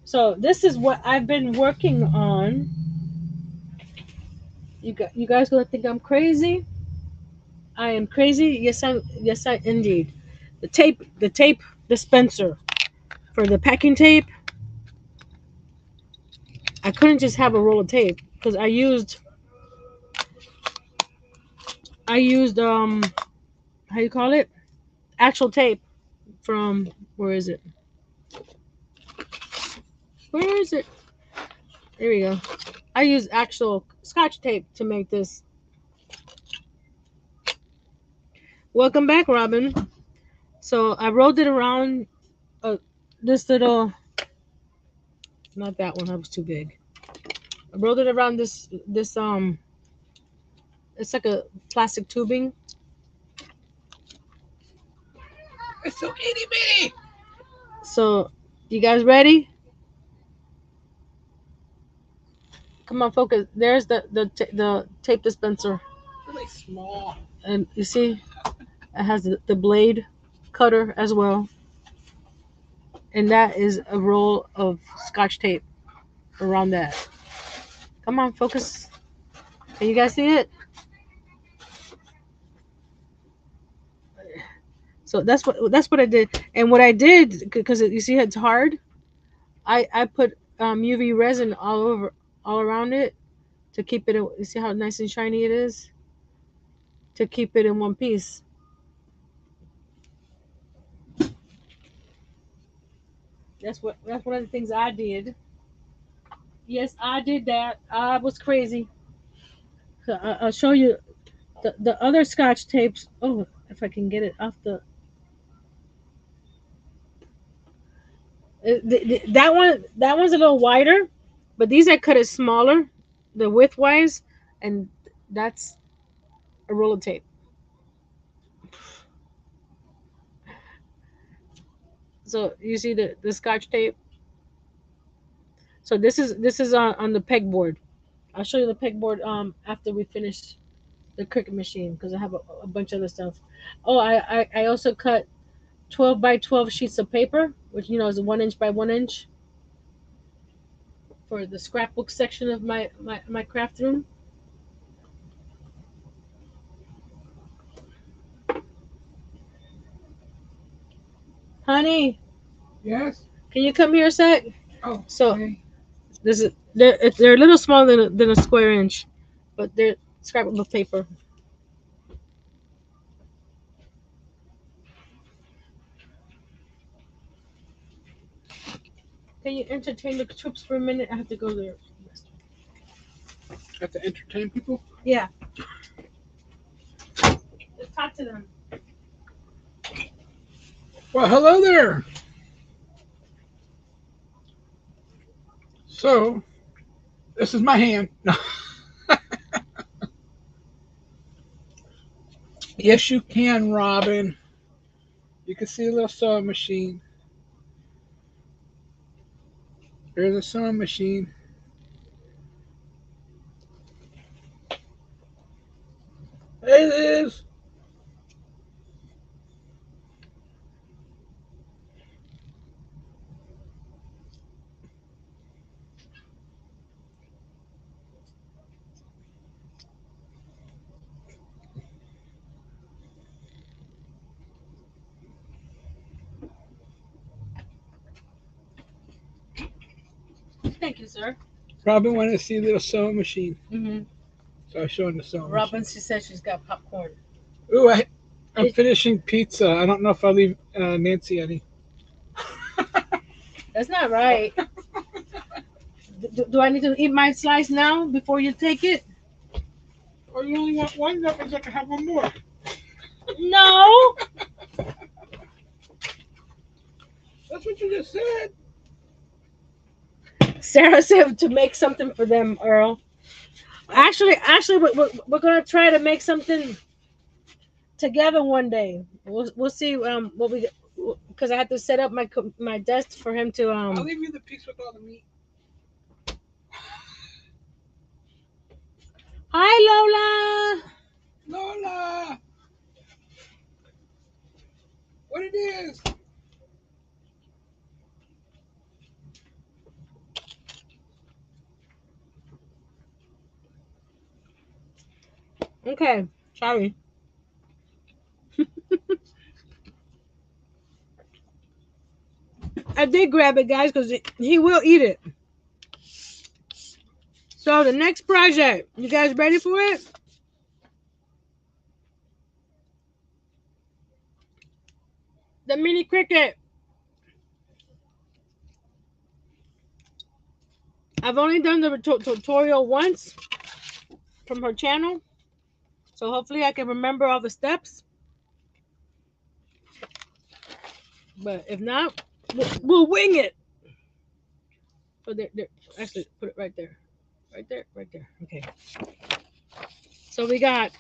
So this is what I've been working on. You guys gonna think I'm crazy? I am crazy. Yes I indeed. The tape dispenser for the packing tape. I couldn't just have a roll of tape because I used how you call it, actual tape from where is it? Where is it? There we go. I used actual Scotch tape to make this. Welcome back, Robin. So I rolled it around this little, not that one. That was too big. I rolled it around this. It's like a plastic tubing. It's so itty bitty. So you guys ready? Come on, focus. There's the tape dispenser, Really small. and you see it has the blade cutter as well, and that is a roll of Scotch tape around that. Come on, focus. Can you guys see it? So that's what I did, and what I did because you see it's hard. I put UV resin all around it to keep it. You see how nice and shiny it is to keep it in one piece. That's one of the things I did. Yes, I did that. I was crazy. So I'll show you the other Scotch tapes. Oh, if I can get it off the. That one's a little wider, but these I cut it smaller, the width wise, and that's a roll of tape. So you see the scotch tape. So this is on the pegboard. I'll show you the pegboard after we finish the Cricut machine because I have a bunch of other stuff. Oh, I also cut 12 by 12 sheets of paper, which is a 1 inch by 1 inch for the scrapbook section of my craft room. Honey, Yes. can you come here a sec? Oh, So okay. this is they're a little smaller than a square inch, but they're scrapbook paper. Can you entertain the troops for a minute? I have to go there. Have to entertain people. Yeah, let's talk to them. Well, hello there. So, this is my hand. Yes, you can, Robin. You can see a little sewing machine. There's a sewing machine. Hey, Liz. Thank you, sir. Robin wanted to see a little sewing machine, Mm-hmm. so I showed her the sewing Robin, machine. she said she's got popcorn. Ooh, I'm It, finishing pizza. I don't know if I'll leave Nancy any. that's not right. Do I need to eat my slice now before you take it? Or you only want one? That means I can have one more. No. That's what you just said. Sarah said to make something for them, Earl. Actually, we're gonna try to make something together one day. We'll see what we because I had to set up my desk for him to I'll leave you the piece with all the meat. Hi Lola. Lola, what it is? Okay, sorry. I did grab it, guys, because he will eat it. So the next project, you guys ready for it? The mini cricket. I've only done the tutorial once from her channel, so hopefully I can remember all the steps. But if not, we'll wing it. So there, actually, put it right there, right there, right there. Okay. So we got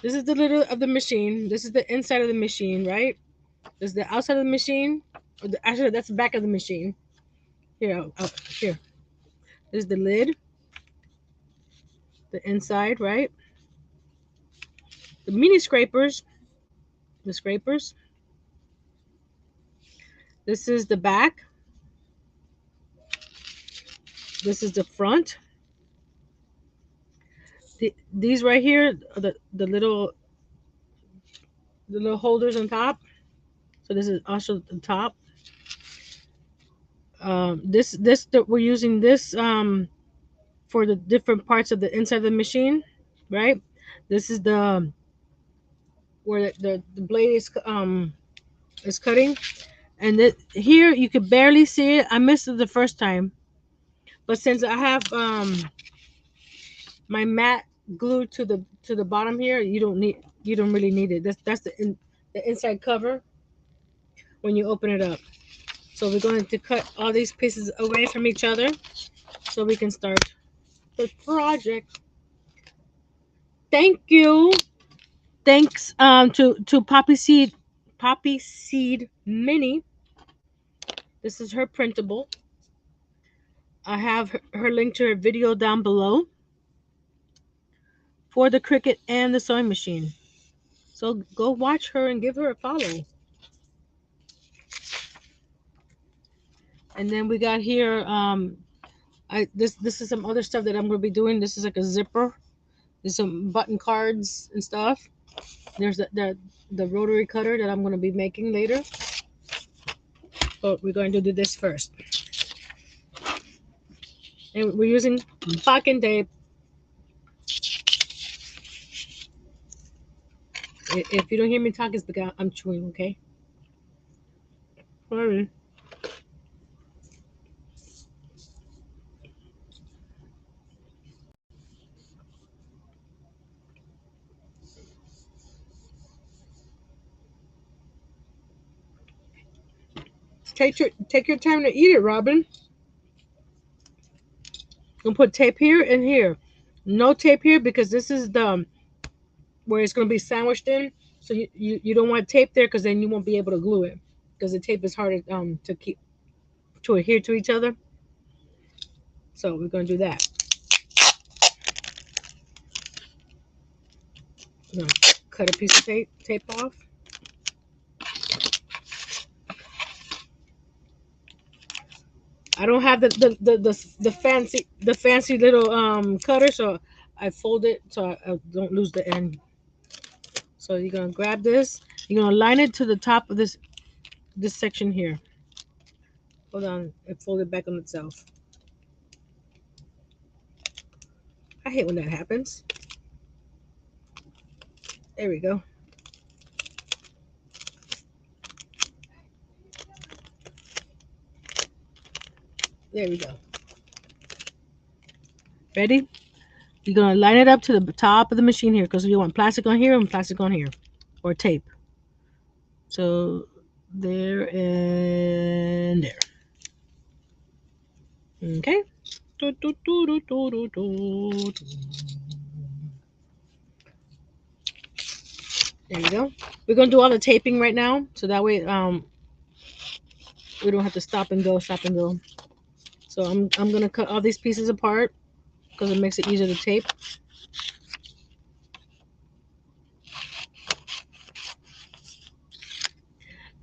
this is the lid of the machine. This is the inside of the machine, right? This is the outside of the machine. Actually, that's the back of the machine. Here, here. This is the lid, the inside, right? The mini scrapers, the scrapers. This is the back. This is the front. These right here are the little holders on top. So this is also the top. This that we're using this for the different parts of the inside of the machine, right? This is the where the blade is cutting, and here you could barely see it. I missed it the first time, but since I have my mat glued to the bottom here, you don't really need it. That's the inside cover when you open it up. So we're going to cut all these pieces away from each other so we can start the project. Thank you. Thanks to Poppy Seed Mini. This is her printable. I have her link to her video down below for the Cricut and the sewing machine. So go watch her and give her a follow. And then we got here this is some other stuff that I'm going to be doing. This is like a zipper. There's some button cards and stuff. There's the rotary cutter that I'm going to be making later. But we're going to do this first. And we're using packing tape. If you don't hear me talk, it's because I'm chewing, okay? Sorry. Take your time to eat it, Robin. I'm gonna put tape here and here. No tape here because this is the where it's gonna be sandwiched in. So you don't want tape there because then you won't be able to glue it because the tape is harder to keep to adhere to each other. So we're gonna do that. No, cut a piece of tape off. I don't have the fancy little cutter, so I fold it so I don't lose the end. So you're gonna grab this. You're gonna line it to the top of this section here. Hold on, and fold it back on itself. I hate when that happens. There we go. There we go. Ready? You're gonna line it up to the top of the machine here because you want plastic on here and plastic on here, or tape. So there and there. Okay. There you go. We're gonna do all the taping right now, so that way we don't have to stop and go. So I'm gonna cut all these pieces apart because it makes it easier to tape.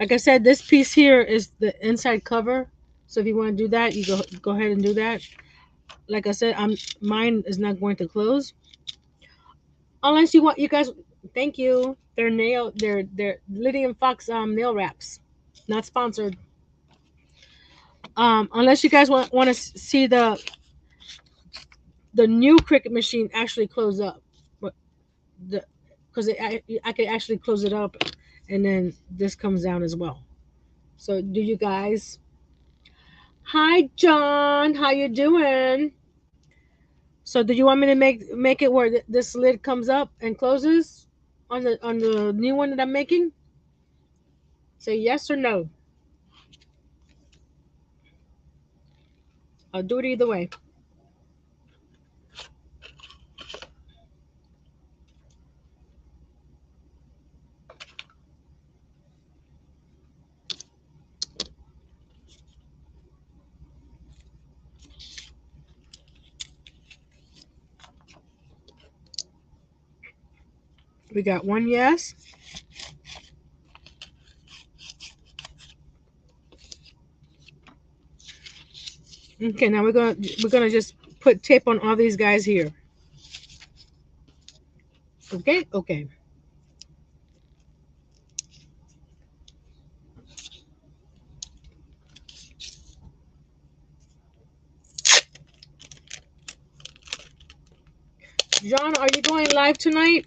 Like I said, this piece here is the inside cover. So if you want to do that, you go ahead and do that. Like I said, mine is not going to close unless you guys. Thank you. They're Lydian Fox nail wraps, not sponsored. Unless you guys want to see the new Cricut machine actually close up, but the because I can actually close it up, and then this comes down as well. So do you guys? Hi John, how you doing? So do you want me to make it where this lid comes up and closes on the new one that I'm making? Say yes or no. I'll do it either way. We got one yes. Okay, now we're gonna just put tape on all these guys here. Okay, okay. John, are you going live tonight?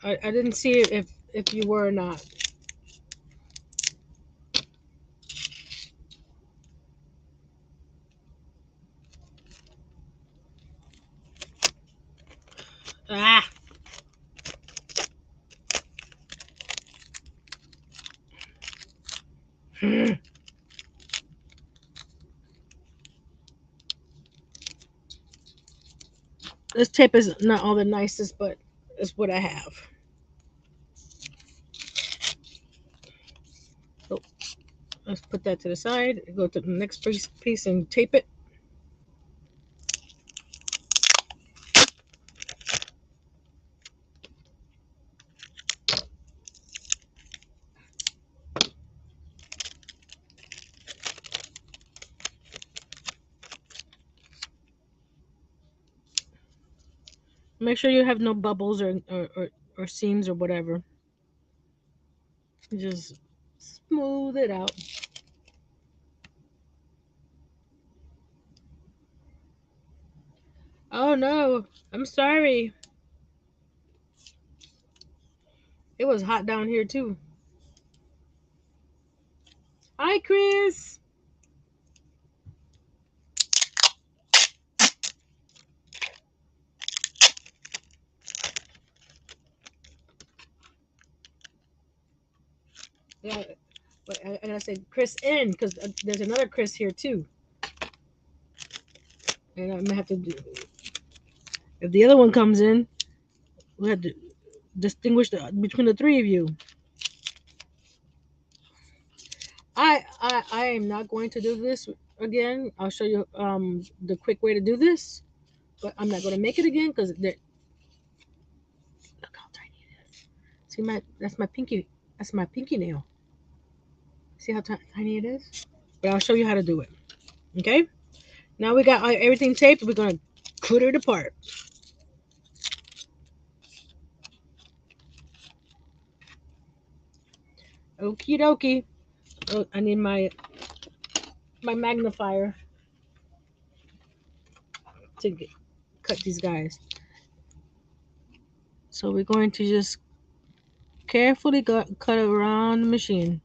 I didn't see if you were or not. Ah, This tape is not all the nicest, but it's what I have. So let's put that to the side. Go to the next piece and tape it. Make sure you have no bubbles or seams or whatever. Just smooth it out. Oh no, I'm sorry. It was hot down here too. Hi, Chris. Yeah, but I said Chris in because there's another Chris here too, and I'm gonna have to do. If the other one comes in, we have to distinguish between the three of you. I am not going to do this again. I'll show you the quick way to do this, but I'm not going to make it again because look how tiny it is. See my that's my pinky that's my pinky nail. See how tiny it is? But I'll show you how to do it. Okay. Now we got everything taped. We're gonna cut it apart. Okie dokie. Oh, I need my magnifier to cut these guys. So we're going to just carefully cut around the machine.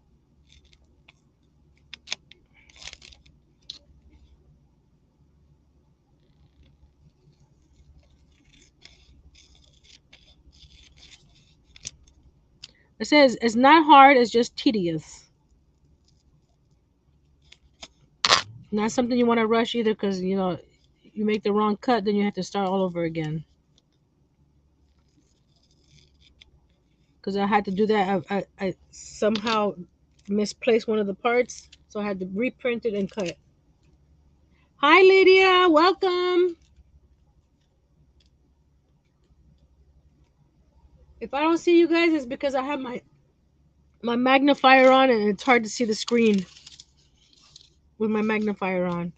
It says it's not hard, it's just tedious. Not something you want to rush either because, you make the wrong cut, then you have to start all over again. Because I had to do that. I somehow misplaced one of the parts, so I had to reprint it and cut it. Hi, Lydia. Welcome. If I don't see you guys, it's because I have my magnifier on and it's hard to see the screen with my magnifier on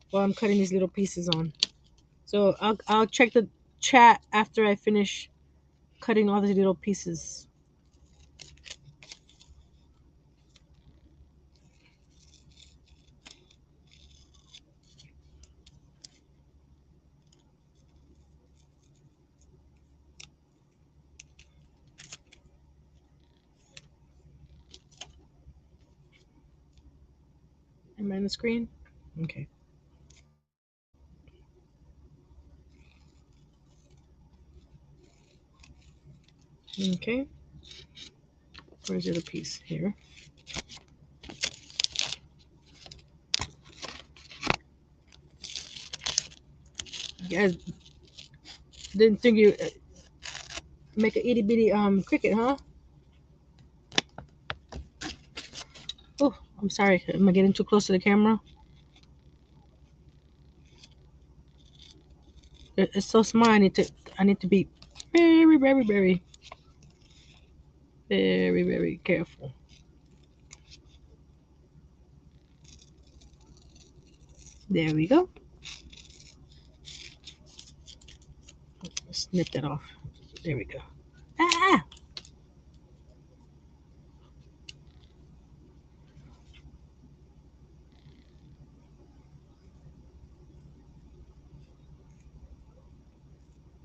while I'm cutting these little pieces on. So I'll check the chat after I finish cutting all these little pieces. Am I on the screen? Okay. Okay. Where's the other piece? Here. You guys didn't think you make an itty bitty Cricut, huh? Oh, I'm sorry. Am I getting too close to the camera? It's so small. I need to be very, very, very, very, very careful. There we go. Snip that off. There we go. Ah!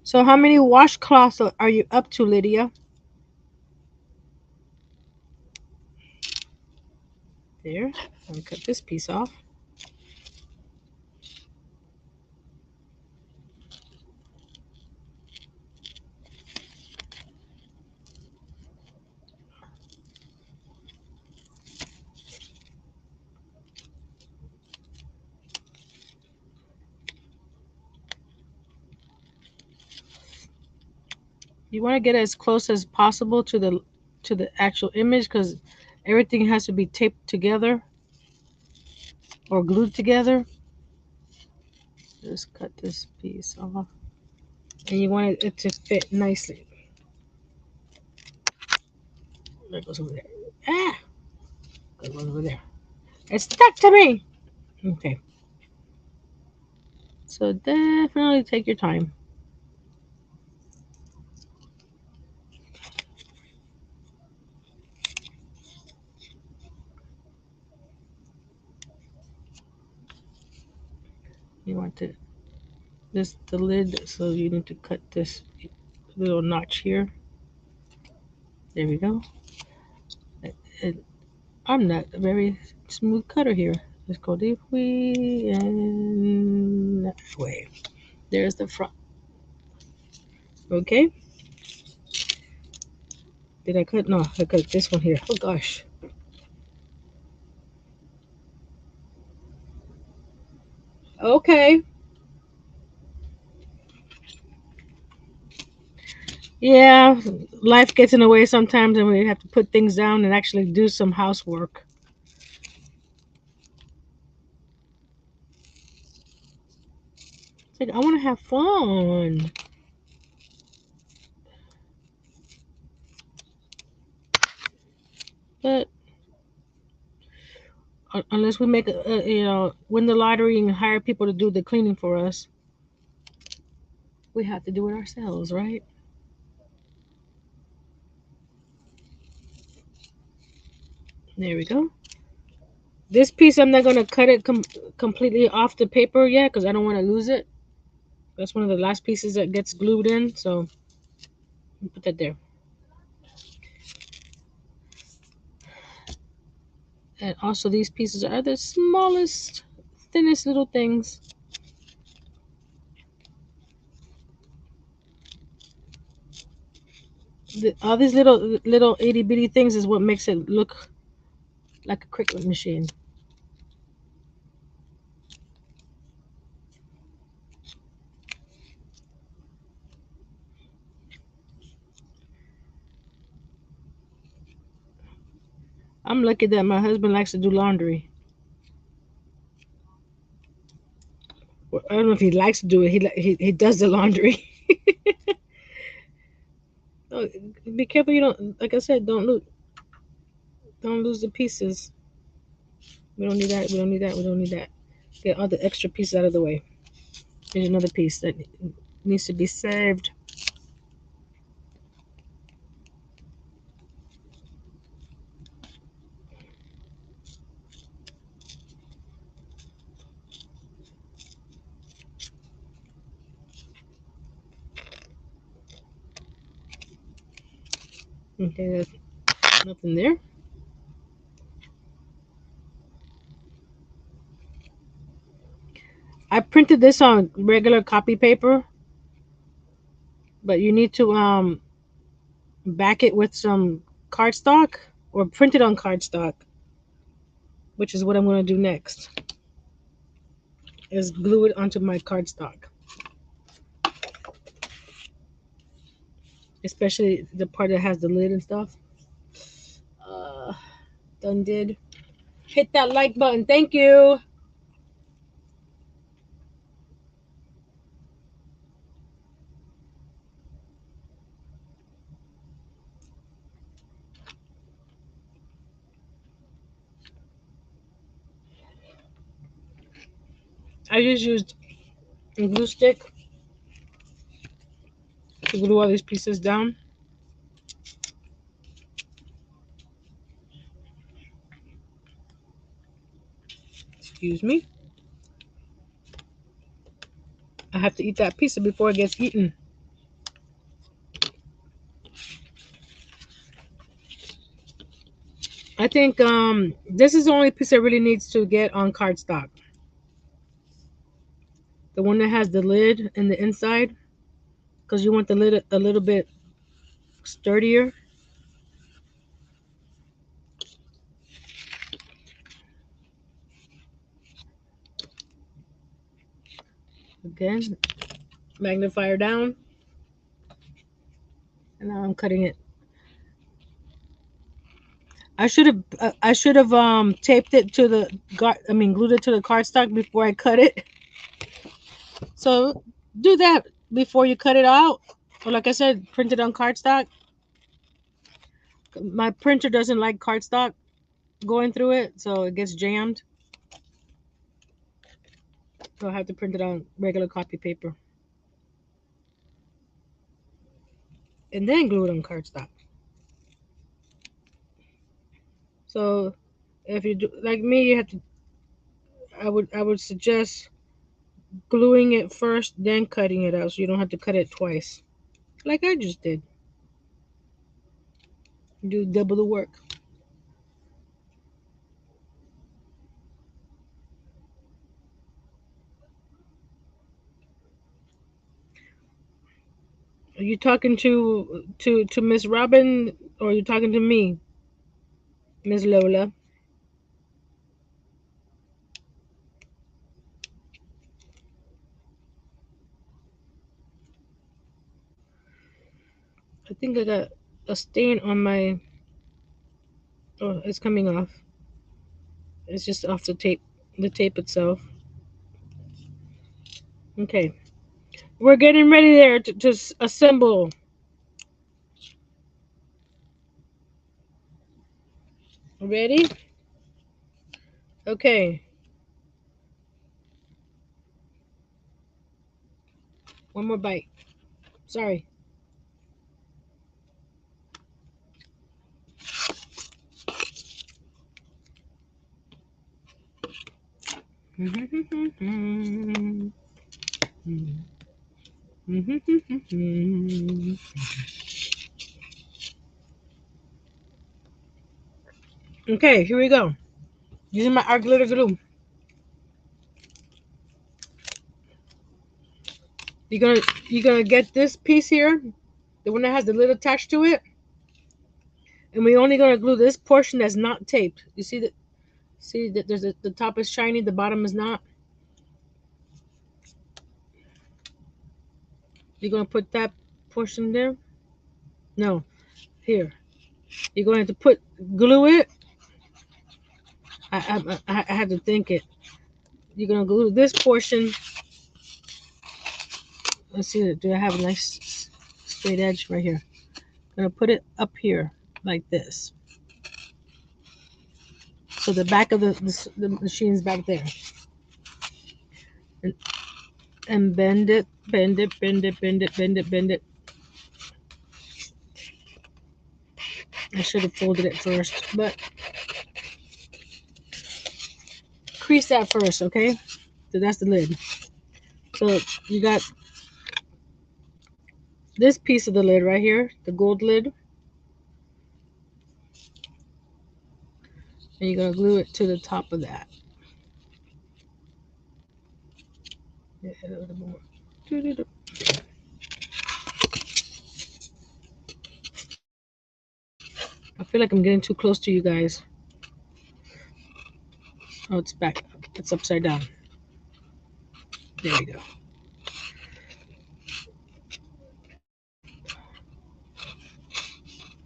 So how many washcloths are you up to, Lydia? There. I'll cut this piece off. You want to get as close as possible to the actual image because everything has to be taped together or glued together. Just cut this piece off, and you want it to fit nicely. There it goes over there. Ah, it goes over there. It's stuck to me. Okay, so definitely take your time. You want to this the lid, so you need to cut this little notch here. There we go. It, I'm not a very smooth cutter here. Let's go deeply and that way. There's the front. Okay. Did I cut? No, I cut this one here. Oh gosh. Okay. Yeah, life gets in the way sometimes, and we have to put things down and actually do some housework. It's like I want to have fun, but unless we make win the lottery and hire people to do the cleaning for us, we have to do it ourselves, right? There we go. This piece, I'm not gonna cut it completely off the paper yet because I don't want to lose it. That's one of the last pieces that gets glued in, so put that there. And also, these pieces are the smallest, thinnest little things. All these little itty bitty things is what makes it look like a Cricut machine. I'm lucky that my husband likes to do laundry. Well, I don't know if he likes to do it. He does the laundry. Oh, be careful you don't. Like I said, don't lose the pieces. We don't need that. We don't need that. We don't need that. Get all the extra pieces out of the way. There's another piece that needs to be saved. Okay, there's nothing there. I printed this on regular copy paper, but you need to back it with some cardstock or print it on cardstock, which is what I'm going to do next. Is glue it onto my cardstock, especially the part that has the lid and stuff. Uh, Done did. Hit that like button. Thank you. I just used a glue stick to glue all these pieces down. Excuse me. I have to eat that pizza before it gets eaten. I think this is the only piece that really needs to get on cardstock. The one that has the lid in the inside, because you want the lid a little bit sturdier. Again, magnifier down. And now I'm cutting it. I should have taped it to the glued it to the cardstock before I cut it. So do that before you cut it out. Or like I said, print it on cardstock. My printer doesn't like cardstock going through it, so it gets jammed. So I have to print it on regular copy paper and then glue it on cardstock. So if you do like me, you have to. I would suggest gluing it first, then cutting it out, so you don't have to cut it twice, like I just did. Do double the work. Are you talking to Miss Robin, or are you talking to me, Miss Lola? I think I got a stain on my. Oh, it's coming off. It's just off the tape itself. Okay, we're getting ready there to assemble. Ready? Okay. One more bite. Sorry. Okay, here we go. Using my art glitter glue. You're gonna get this piece here, the one that has the lid attached to it, and we're only gonna glue this portion that's not taped. You see that? See that the top is shiny, the bottom is not. You're gonna put that portion there. No, here. You're going to put glue it. I had to think it. You're gonna glue this portion. Let's see. Do I have a nice straight edge right here? I'm gonna put it up here like this. So the back of the machine's back there. And, and bend it, bend it, bend it, bend it, bend it, bend it. I should have folded it first, but crease that first, okay? So that's the lid. So you got this piece of the lid right here, the gold lid, and you're gonna glue it to the top of that. Yeah, a little more. I feel like I'm getting too close to you guys. Oh, it's back. It's upside down. There we go.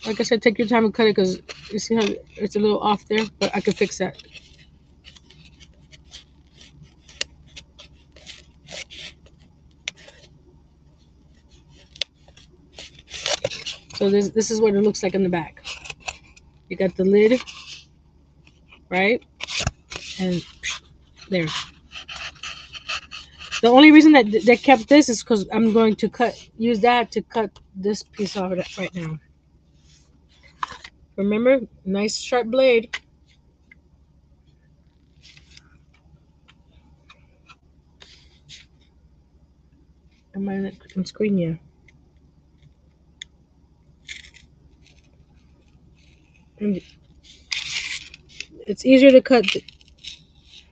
Like I said, take your time and cut it because you see how it's a little off there, but I can fix that. So this is what it looks like in the back. You got the lid, right? And there. The only reason that they kept this is because I'm going to use that to cut this piece off right now. Remember, nice sharp blade. Am I on screen? Yeah. And it's easier to cut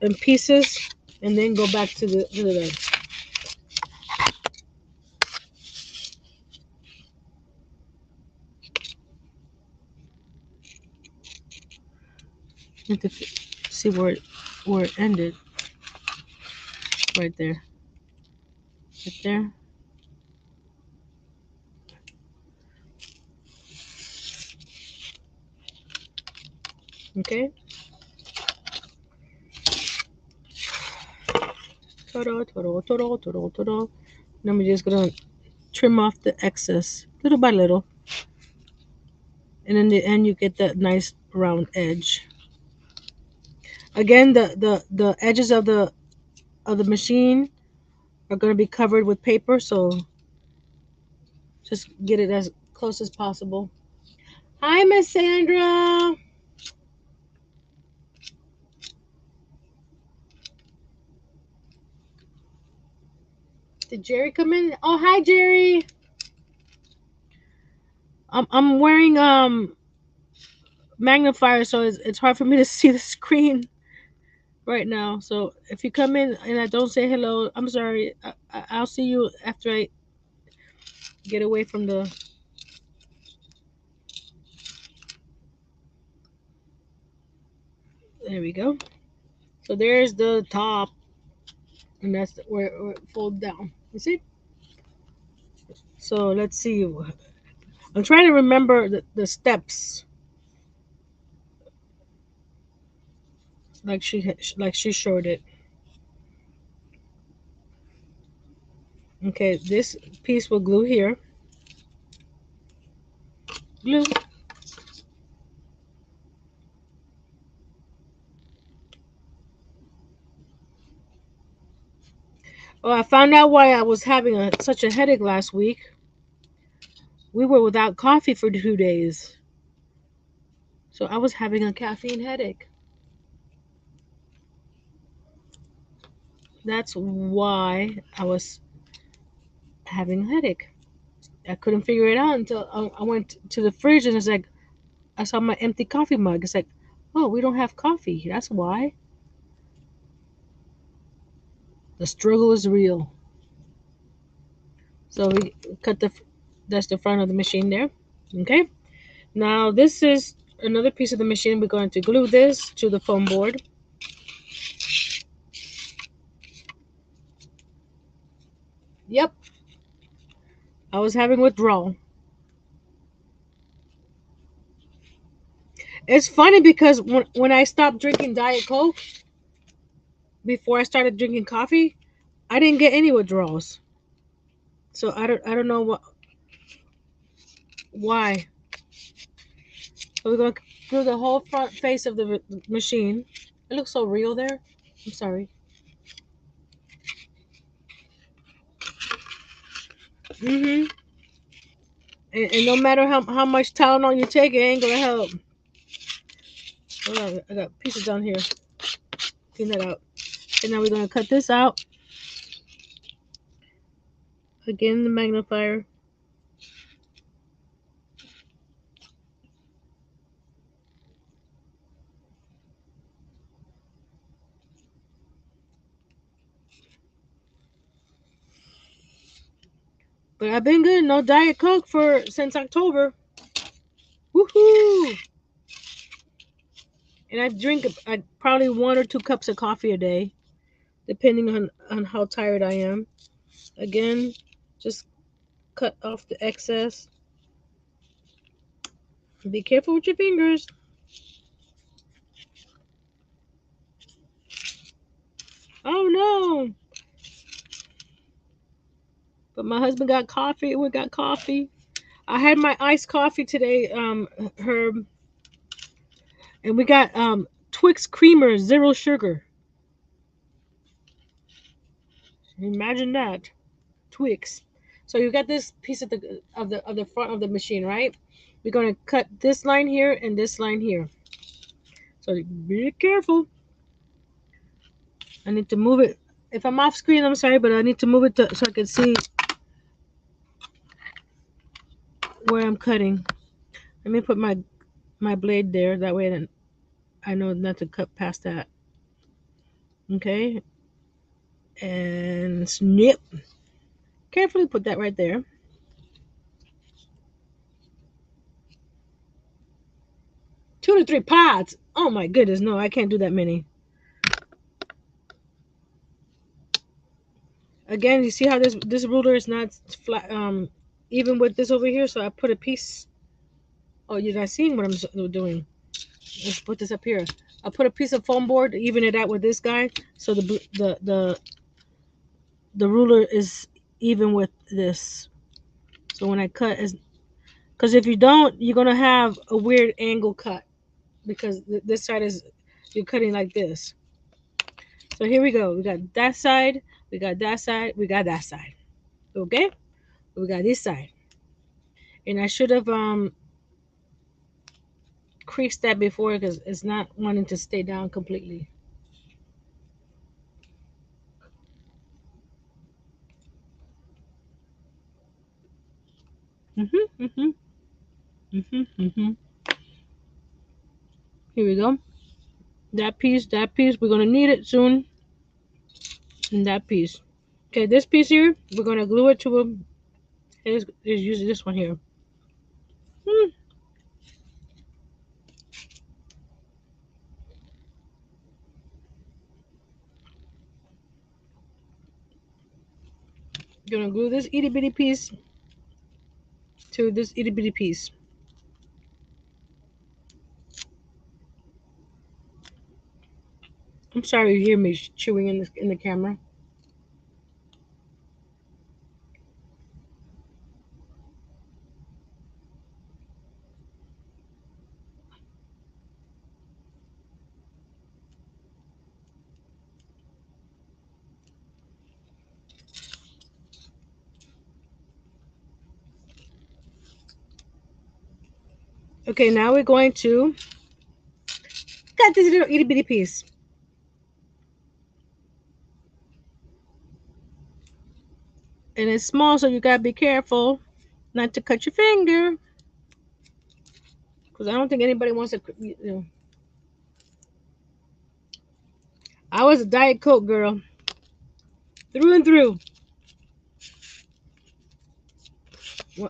in pieces and then go back to the you have to see where it ended. Right there. Right there. Okay. Ta-da, ta-da, ta-da, ta-da, ta-da. Then we're just gonna trim off the excess little by little, and in the end you get that nice round edge. Again, the edges of the machine are gonna be covered with paper, so just get it as close as possible. Hi, Miss Sandra. Did Jerry come in? Oh, hi, Jerry. I'm wearing magnifier, so it's hard for me to see the screen right now. So if you come in and I don't say hello, I'm sorry. I'll see you after I get away from the. There we go. So there's the top, and that's where it folds down. You see? So let's see. I'm trying to remember the steps, like she showed it. Okay, this piece will glue here. Glue. Oh, I found out why I was having such a headache last week. We were without coffee for 2 days, so I was having a caffeine headache. That's why I was having a headache. I couldn't figure it out until I went to the fridge and it's like I saw my empty coffee mug. It's like, oh, we don't have coffee. That's why. The struggle is real. So we cut that's the front of the machine there. Okay. Now this is another piece of the machine. We're going to glue this to the foam board. Yep, I was having withdrawal. It's funny because when I stopped drinking Diet Coke before I started drinking coffee, I didn't get any withdrawals. So I don't know why. So we're going to glue the whole front face of the machine. It looks so real there. I'm sorry. Mm-hmm. And no matter how much Tylenol you take, it ain't gonna help. Hold on, I got pieces down here. Clean that out. And now we're gonna cut this out. Again, the magnifier. But I've been good. No Diet Coke for since October. Woohoo! And I drink probably 1 or 2 cups of coffee a day, depending on how tired I am. Again, just cut off the excess. Be careful with your fingers. Oh no! But my husband got coffee. We got coffee. I had my iced coffee today, Herb, and we got Twix creamer, zero sugar. Imagine that, Twix. So you got this piece of the front of the machine, right? We're gonna cut this line here and this line here. So be careful. I need to move it. If I'm off screen, I'm sorry, but I need to move it so I can see where I'm cutting. Let me put my blade there. That way, then I know not to cut past that. Okay, and snip. Carefully put that right there. 2 to 3 pods. Oh my goodness, no, I can't do that many. Again, you see how this ruler is not flat, even with this over here. So I put a piece. Oh, you're not seeing what I'm doing. Let's put this up here. I'll put a piece of foam board to even it out with this guy, so the ruler is even with this. So when I cut, is because if you don't, you're gonna have a weird angle cut because this side is you're cutting like this. So here we go. We got that side, we got that side, we got that side. Okay, we got this side, and I should have creased that before because it's not wanting to stay down completely. Mhm, mhm, mhm, mhm. Here we go. That piece, we're gonna need it soon. And that piece. Okay, this piece here, we're gonna glue it to a. Here's using this one here. Hmm. Gonna glue this itty bitty piece to this itty bitty piece. I'm sorry you hear me chewing in the camera. Okay, now we're going to cut this little itty bitty piece. And it's small, so you gotta be careful not to cut your finger. Because I don't think anybody wants to. I was a Diet Coke girl, through and through.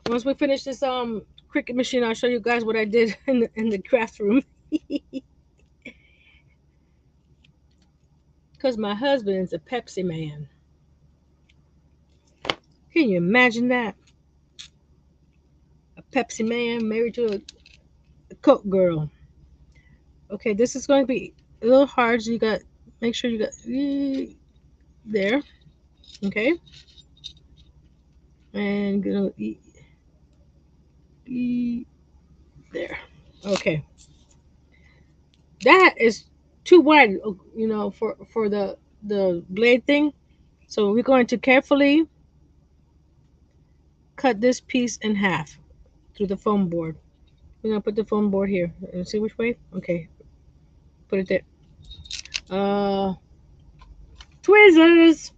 Once we finish this Cricut machine, I'll show you guys what I did in the craft room. Because my husband is a Pepsi man. Can you imagine that? A Pepsi man married to a Coke girl. Okay, this is going to be a little hard. So you got make sure you got there. Okay, and gonna there. Okay, that is too wide. For the blade thing. So we're going to carefully cut this piece in half through the foam board. We're gonna put the foam board here. Let's see which way. Okay, put it there. Uh, tweezers.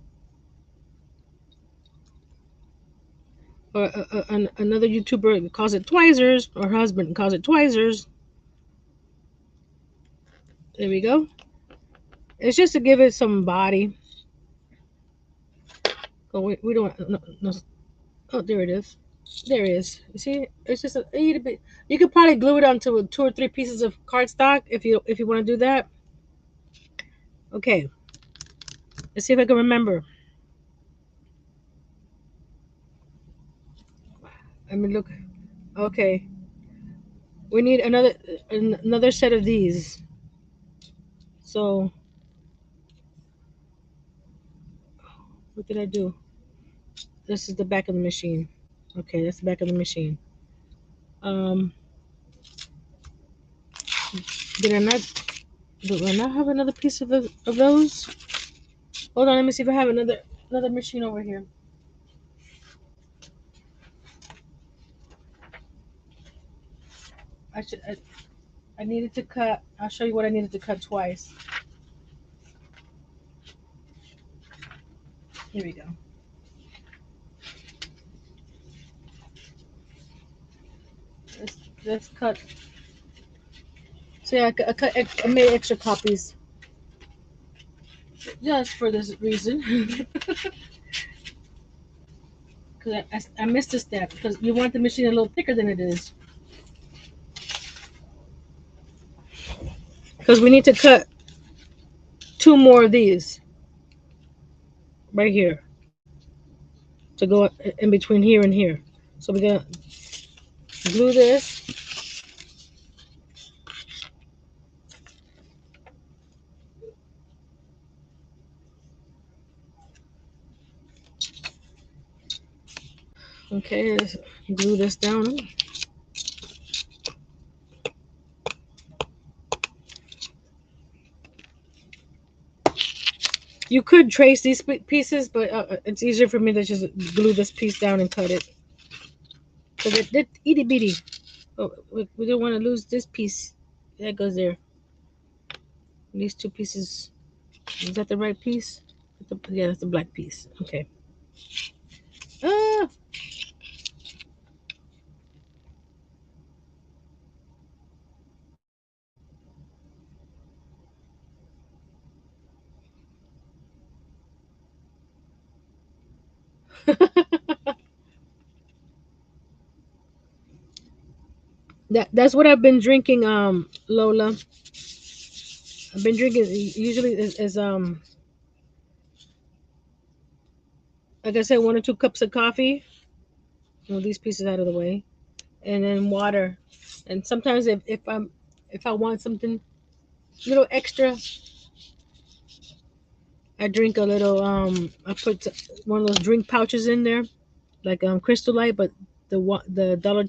Or another YouTuber calls it Twisers, or husband calls it Twisers. There we go. It's just to give it some body. Oh, we don't. No, no. Oh, there it is. There it is. You see, it's just a little bit. You could probably glue it onto two or three pieces of cardstock if you want to do that. Okay, let's see if I can remember. Let me look. Okay, we need another set of these. So what did I do? This is the back of the machine. Okay, that's the back of the machine. Um, did I not? Do I not have another piece of those? Hold on, let me see if I have another machine over here. I should. I needed to cut. I'll show you what I needed to cut twice. Here we go. Let's cut. See, I made extra copies just for this reason. Because I missed a step because you want the machine a little thicker than it is. Because we need to cut two more of these right here to go in between here and here. So we're gonna glue this Okay, let's glue this down. You could trace these pieces, but it's easier for me to just glue this piece down and cut it. Cause it itty bitty. Oh, we don't want to lose this piece. That goes there. These two pieces. Is that the right piece? Yeah, that's the black piece. Okay. Ah. That's what I've been drinking. Lola. I've been drinking usually is like I said, 1 or 2 cups of coffee. Move these pieces out of the way, and then water. And sometimes if I want something a little extra, I drink a little. I put one of those drink pouches in there, like Crystal Light, but the Dollar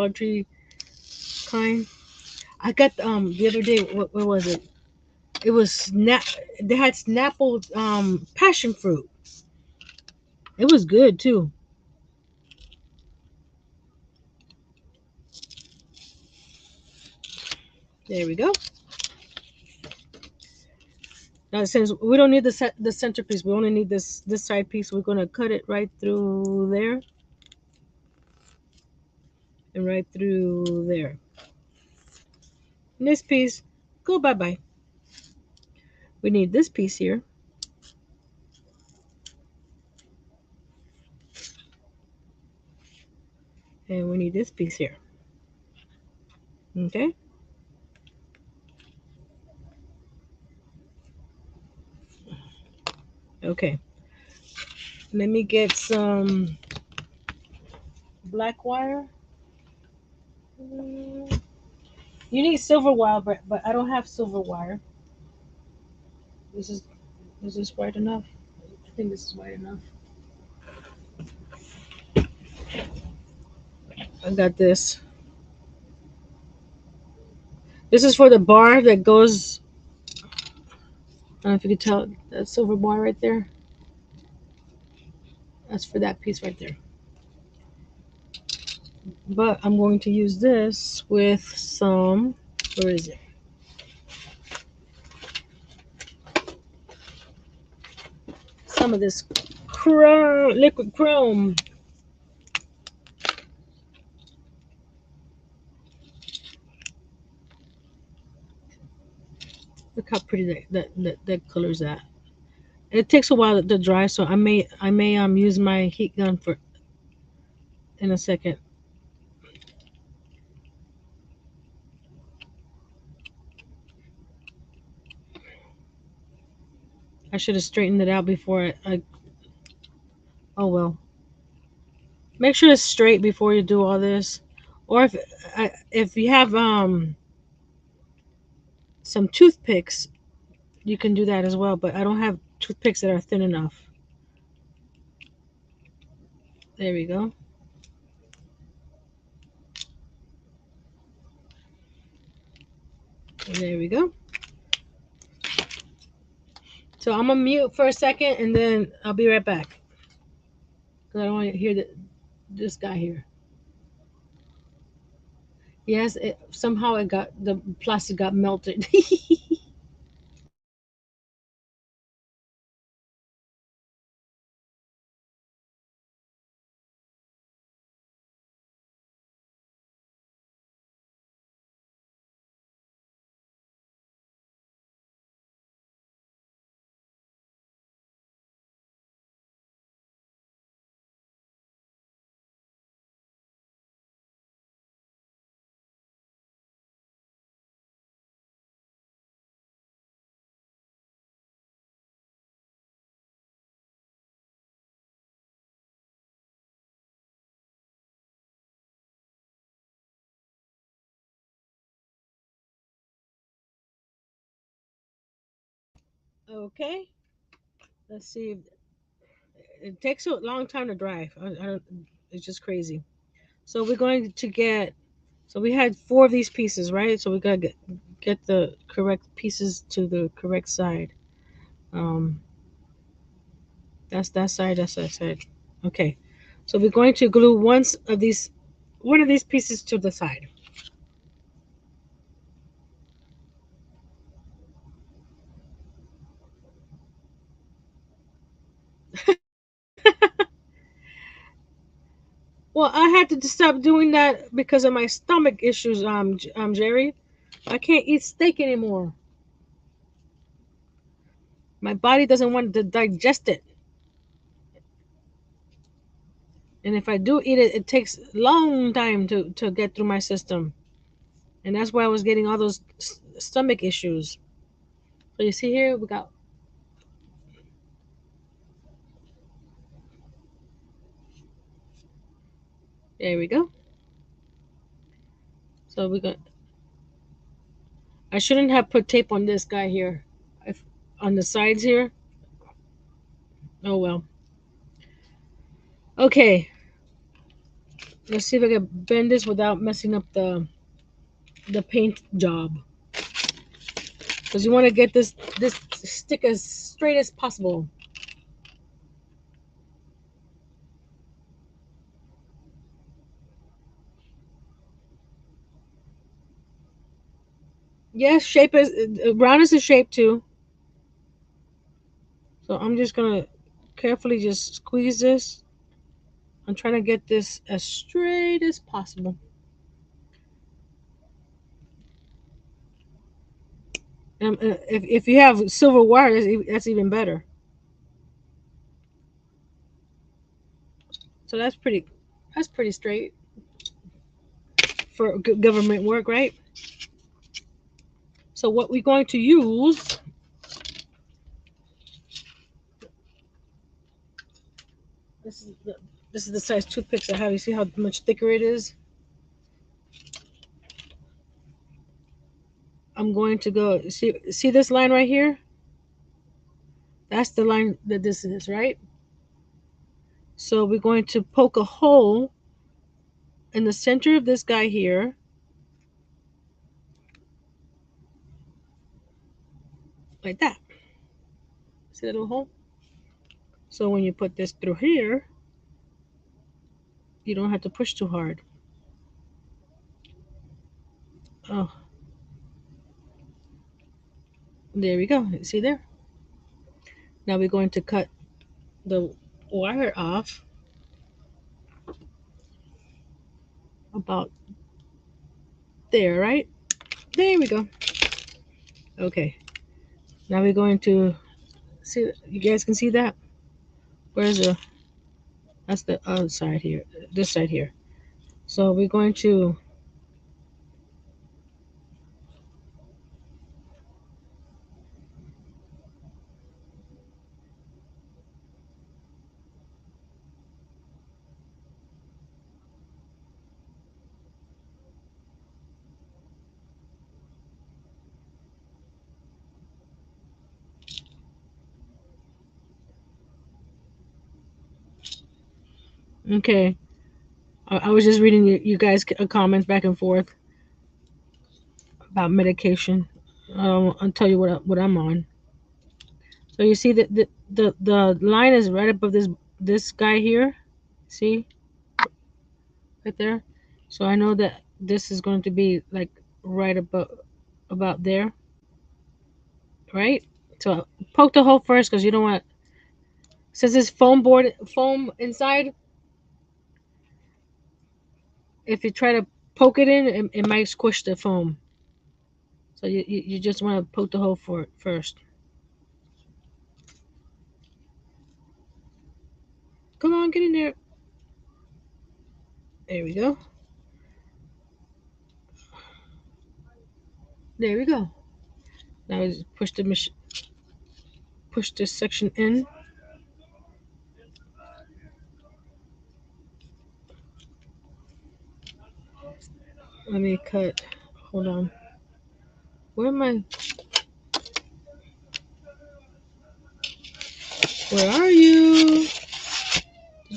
Tree kind. I got the other day. What was it? It was snap. They had Snapple passion fruit. It was good too. There we go. Now since we don't need the centerpiece, we only need this side piece. We're gonna cut it right through there and right through there. And this piece, go bye bye. We need this piece here, and we need this piece here. Okay. Okay. Let me get some black wire. Mm, You need silver wire, but I don't have silver wire. This is this is white enough. I think this is white enough. I got this. This is for the bar that goes. I don't know if you can tell that silver bar right there. That's for that piece right there. But I'm going to use this with some. Where is it? Some of this liquid chrome. Look how pretty that colors that. It takes a while to dry, so I may use my heat gun for in a second. I should have straightened it out before I oh well. Make sure it's straight before you do all this. Or if you have some toothpicks, you can do that as well. But I don't have toothpicks that are thin enough. There we go. There we go. So I'm gonna mute for a second, and then I'll be right back because I don't want to hear this guy here. Yes, somehow it got the plastic got melted. Okay, let's see. It takes a long time to dry. I don't. It's just crazy. So we're going to get. So we had four of these pieces, right? So we gotta get the correct pieces to the correct side. Um, that's that side. That's that side. Okay. So we're going to glue one of these pieces to the side. Well, I had to stop doing that because of my stomach issues. Jerry, I can't eat steak anymore. My body doesn't want to digest it, and if I do eat it, it takes a long time to get through my system, and that's why I was getting all those stomach issues. So you see here, we got. There we go. So we got. I shouldn't have put tape on this guy here, if, on the sides here. Oh well. Okay, let's see if I can bend this without messing up the paint job. Because you want to get this stick as straight as possible. Yes, shape is round is a shape too. So I'm just gonna carefully just squeeze this. I'm trying to get this as straight as possible. If you have silver wire, that's even better. So that's pretty straight for government work, right? So what we're going to use, this is the this is the size toothpicks I have. You see how much thicker it is? I'm going to go see this line right here? That's the line that this is, right? So we're going to poke a hole in the center of this guy here, like that. See that little hole? So when you put this through here, you don't have to push too hard. Oh, there we go. See there? Now we're going to cut the wire off about there, right? There we go. Okay. Now we're going to see. You guys can see that? Where's the? That's the other side here. This side here. So we're going to. Okay. I was just reading you guys' comments back and forth about medication. I'll tell you what I'm on. So you see that the line is right above this guy here. See right there. So I know that this is going to be like right about there, right? So poke the hole first because you don't want since it's foam inside. If you try to poke it in, it might squish the foam. So you just want to poke the hole for it first. Come on, get in there. There we go. There we go. Now we just push this section in. Let me cut. Hold on. Where am I? Where are you?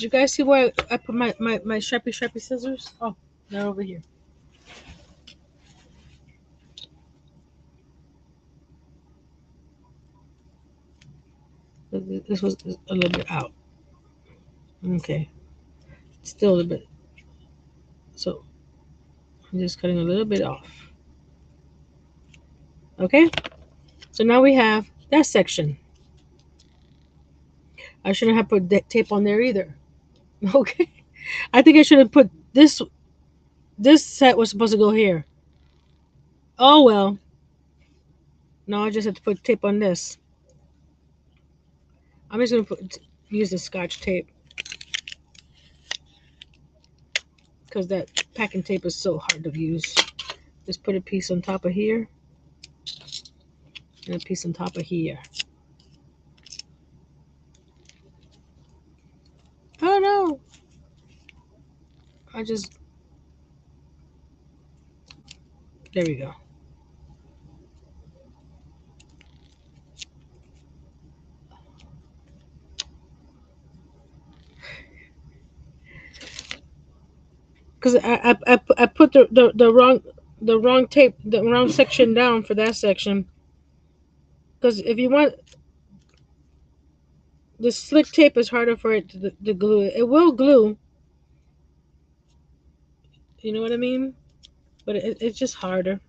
Did you guys see where I put my Sharpie scissors? Oh, they're over here. This was a little bit out. Okay, still a little bit. So I'm just cutting a little bit off. Okay, so now we have that section. I shouldn't have put that tape on there either. Okay, I think I should have put this. This set was supposed to go here. Oh well. No, I just have to put tape on this. I'm just gonna use the Scotch tape because that packing tape is so hard to use. Just put a piece on top of here and a piece on top of here. Oh no! I just there we go. Because I put the wrong tape, the wrong section down for that section. Because if you want the slick tape is harder for it to glue. It will glue. You know what I mean? But it's just harder.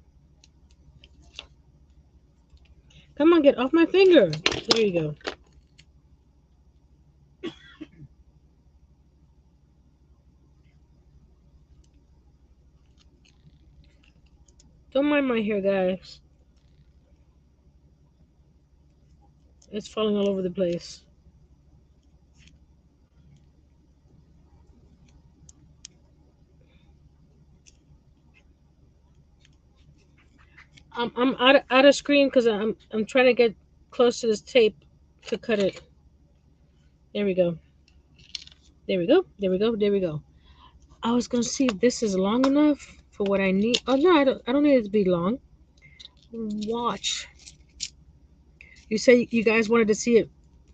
Come on, get off my finger. There you go. Don't mind my hair, guys. It's falling all over the place. I'm out of screen because I'm trying to get close to this tape to cut it. There we go. There we go. There we go. There we go. I was gonna see if this is long enough for what I need. Oh no, I don't. I don't need it to be long. Watch. You say you guys wanted to see it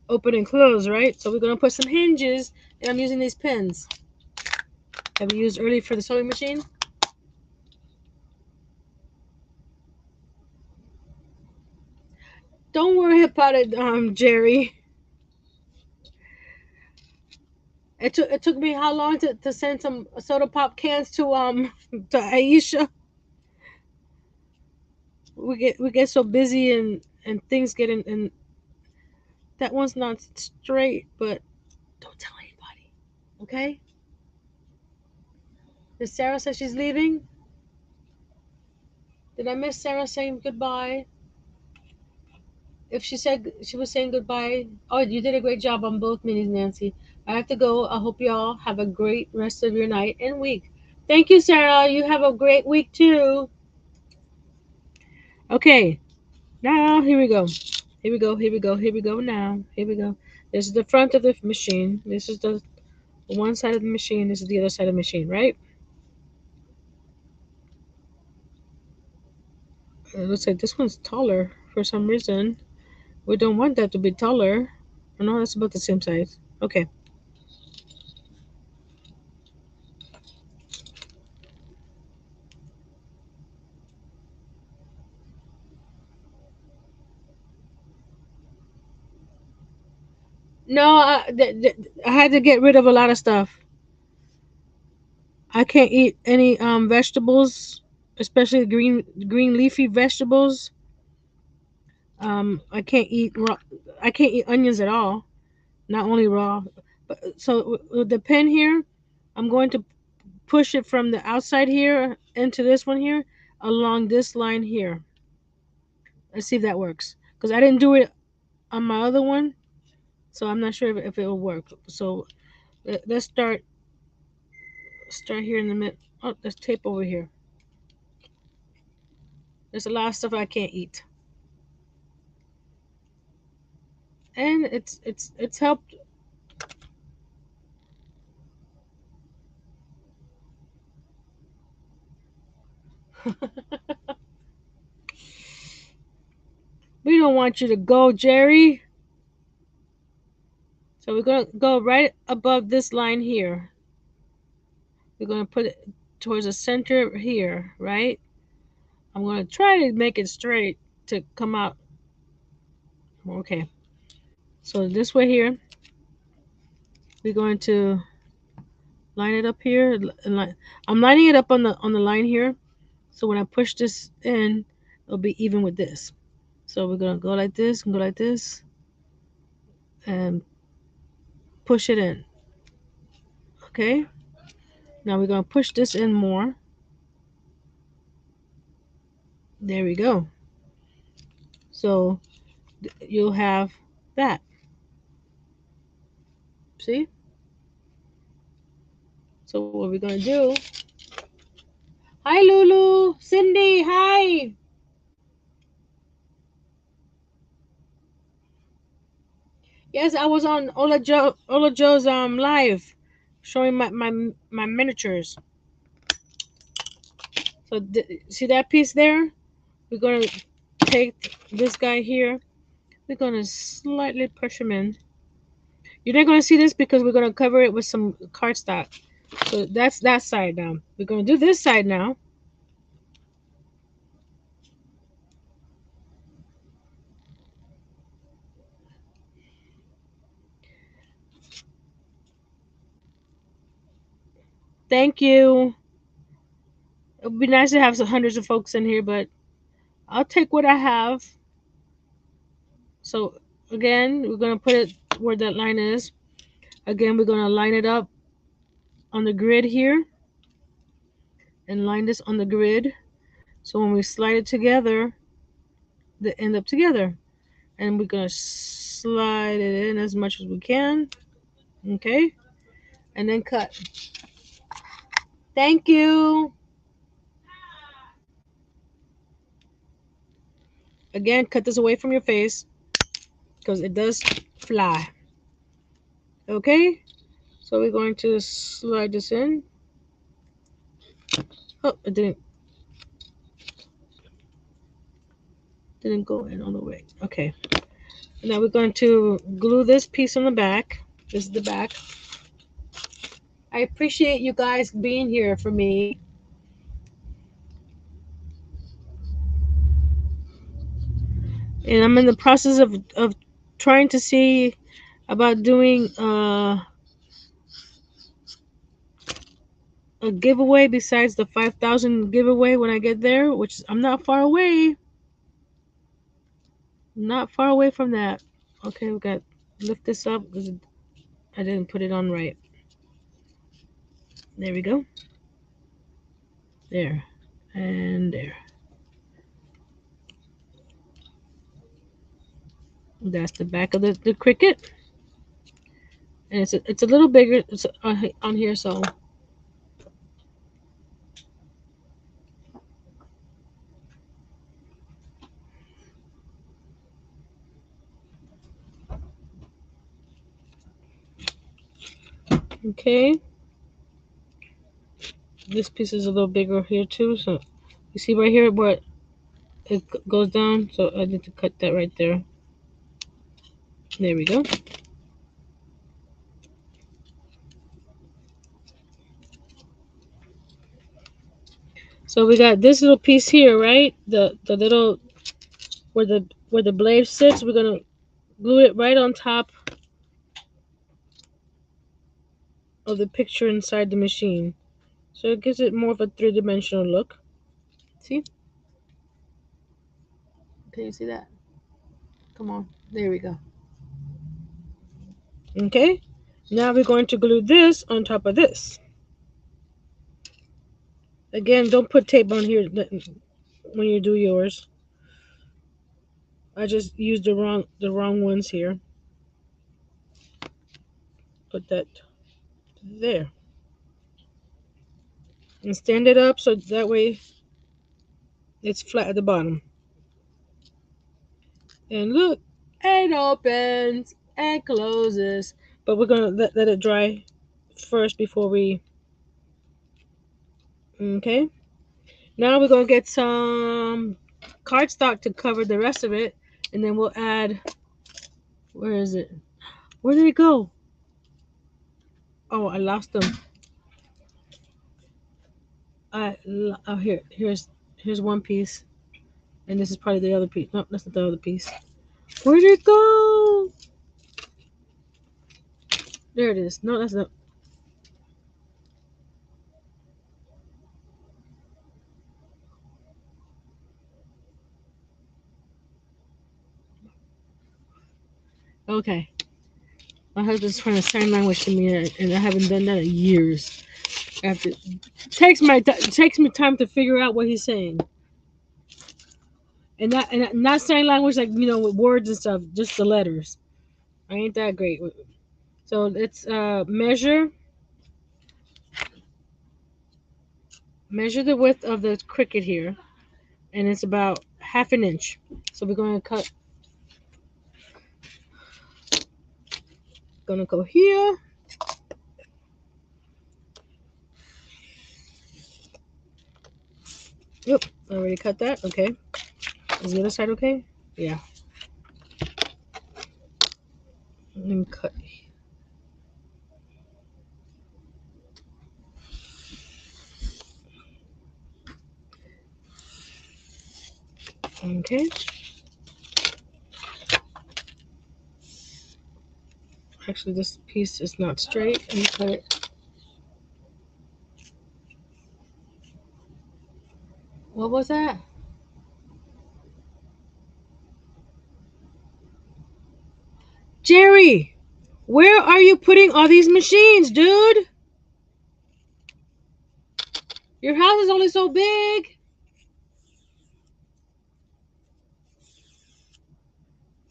open and close, right? So we're gonna put some hinges, and I'm using these pins that we used earlier for the sewing machine. Don't worry about it, Jerry. It took me how long to send some soda pop cans to Aisha. We get so busy and things get in and that one's not straight, but don't tell anybody. Okay? Did Sarah say she's leaving? Did I miss Sarah saying goodbye? If she said she was saying goodbye, oh, you did a great job on both minis, Nancy. I have to go. I hope you all have a great rest of your night and week. Thank you, Sarah. You have a great week too. Okay, now here we go. Here we go. Here we go. Here we go. Now here we go. This is the front of the machine. This is the one side of the machine. This is the other side of the machine, right? It looks like this one's taller for some reason. We don't want that to be taller. Oh, no, that's about the same size. Okay. No, I had to get rid of a lot of stuff. I can't eat any vegetables, especially green leafy vegetables. I can't eat raw. I can't eat onions at all. Not only raw, but so with the pen here, I'm going to push it from the outside here into this one here along this line here. Let's see if that works. Because I didn't do it on my other one, so I'm not sure if it will work. So let's start here in the mid. Oh, there's tape over here. There's a lot of stuff I can't eat, and it's helped. We don't want you to go, Jerry. So we're going to go right above this line here. We're going to put it towards the center here, right? I'm going to try to make it straight to come out. Okay. So this way here, we're going to line it up here. I'm lining it up on the line here. So when I push this in, it'll be even with this. So we're going to go like this and go like this and push it in. Okay. Now we're going to push this in more. There we go. So you'll have that. See? So what we're going to do. Hi, Lulu. Cindy, hi. Yes, I was on Ola Joe's live showing my miniatures. So see that piece there? We're going to take this guy here. We're going to slightly push him in. You're not going to see this because we're going to cover it with some cardstock. So that's that side now. We're going to do this side now. Thank you. It would be nice to have some hundreds of folks in here, but I'll take what I have. So again, we're going to put it where that line is. Again, we're going to line it up on the grid here and line this on the grid. So when we slide it together, they end up together. And we're going to slide it in as much as we can. Okay. And then cut. Thank you. Again, cut this away from your face because it does fly. Okay. So we're going to slide this in. Oh, it didn't go in all the way. Okay. Now we're going to glue this piece on the back. This is the back. I appreciate you guys being here for me. And I'm in the process of trying to see about doing a giveaway besides the 5,000 giveaway when I get there, which I'm not far away. Not far away from that. Okay, we got lift this up because I didn't put it on right. There we go. There and there. That's the back of the Cricut, and it's a little bigger. It's on here, so okay. This piece is a little bigger here too. So you see right here where it goes down. So I need to cut that right there. There we go. So we got this little piece here, right? The little where the blade sits. We're gonna glue it right on top of the picture inside the machine. So it gives it more of a three-dimensional look. See? Can you see that? Come on. There we go. Okay. Now we're going to glue this on top of this. Again, don't put tape on here when you do yours. I just used the wrong ones here. Put that there. And stand it up so that way it's flat at the bottom. And look, it opens and closes. But we're gonna let it dry first before we. Okay. Now we're gonna get some cardstock to cover the rest of it, and then we'll add. Where is it? Where did it go? Oh, I lost them. Oh, here's one piece, and this is probably the other piece. No, that's not the other piece. Where'd it go? There it is. No, that's not. Okay. My husband's trying to sign language to me, and I haven't done that in years. After takes me time to figure out what he's saying, and not sign language like with words and stuff, just the letters. I ain't that great with it. So it's measure the width of the Cricut here, and it's about half an inch. So we're gonna go here. Yep, I already cut that. Okay, is the other side okay? Yeah. Let me cut. Okay. Actually, this piece is not straight. Let me cut it. What was that? Jerry, where are you putting all these machines, dude? Your house is only so big.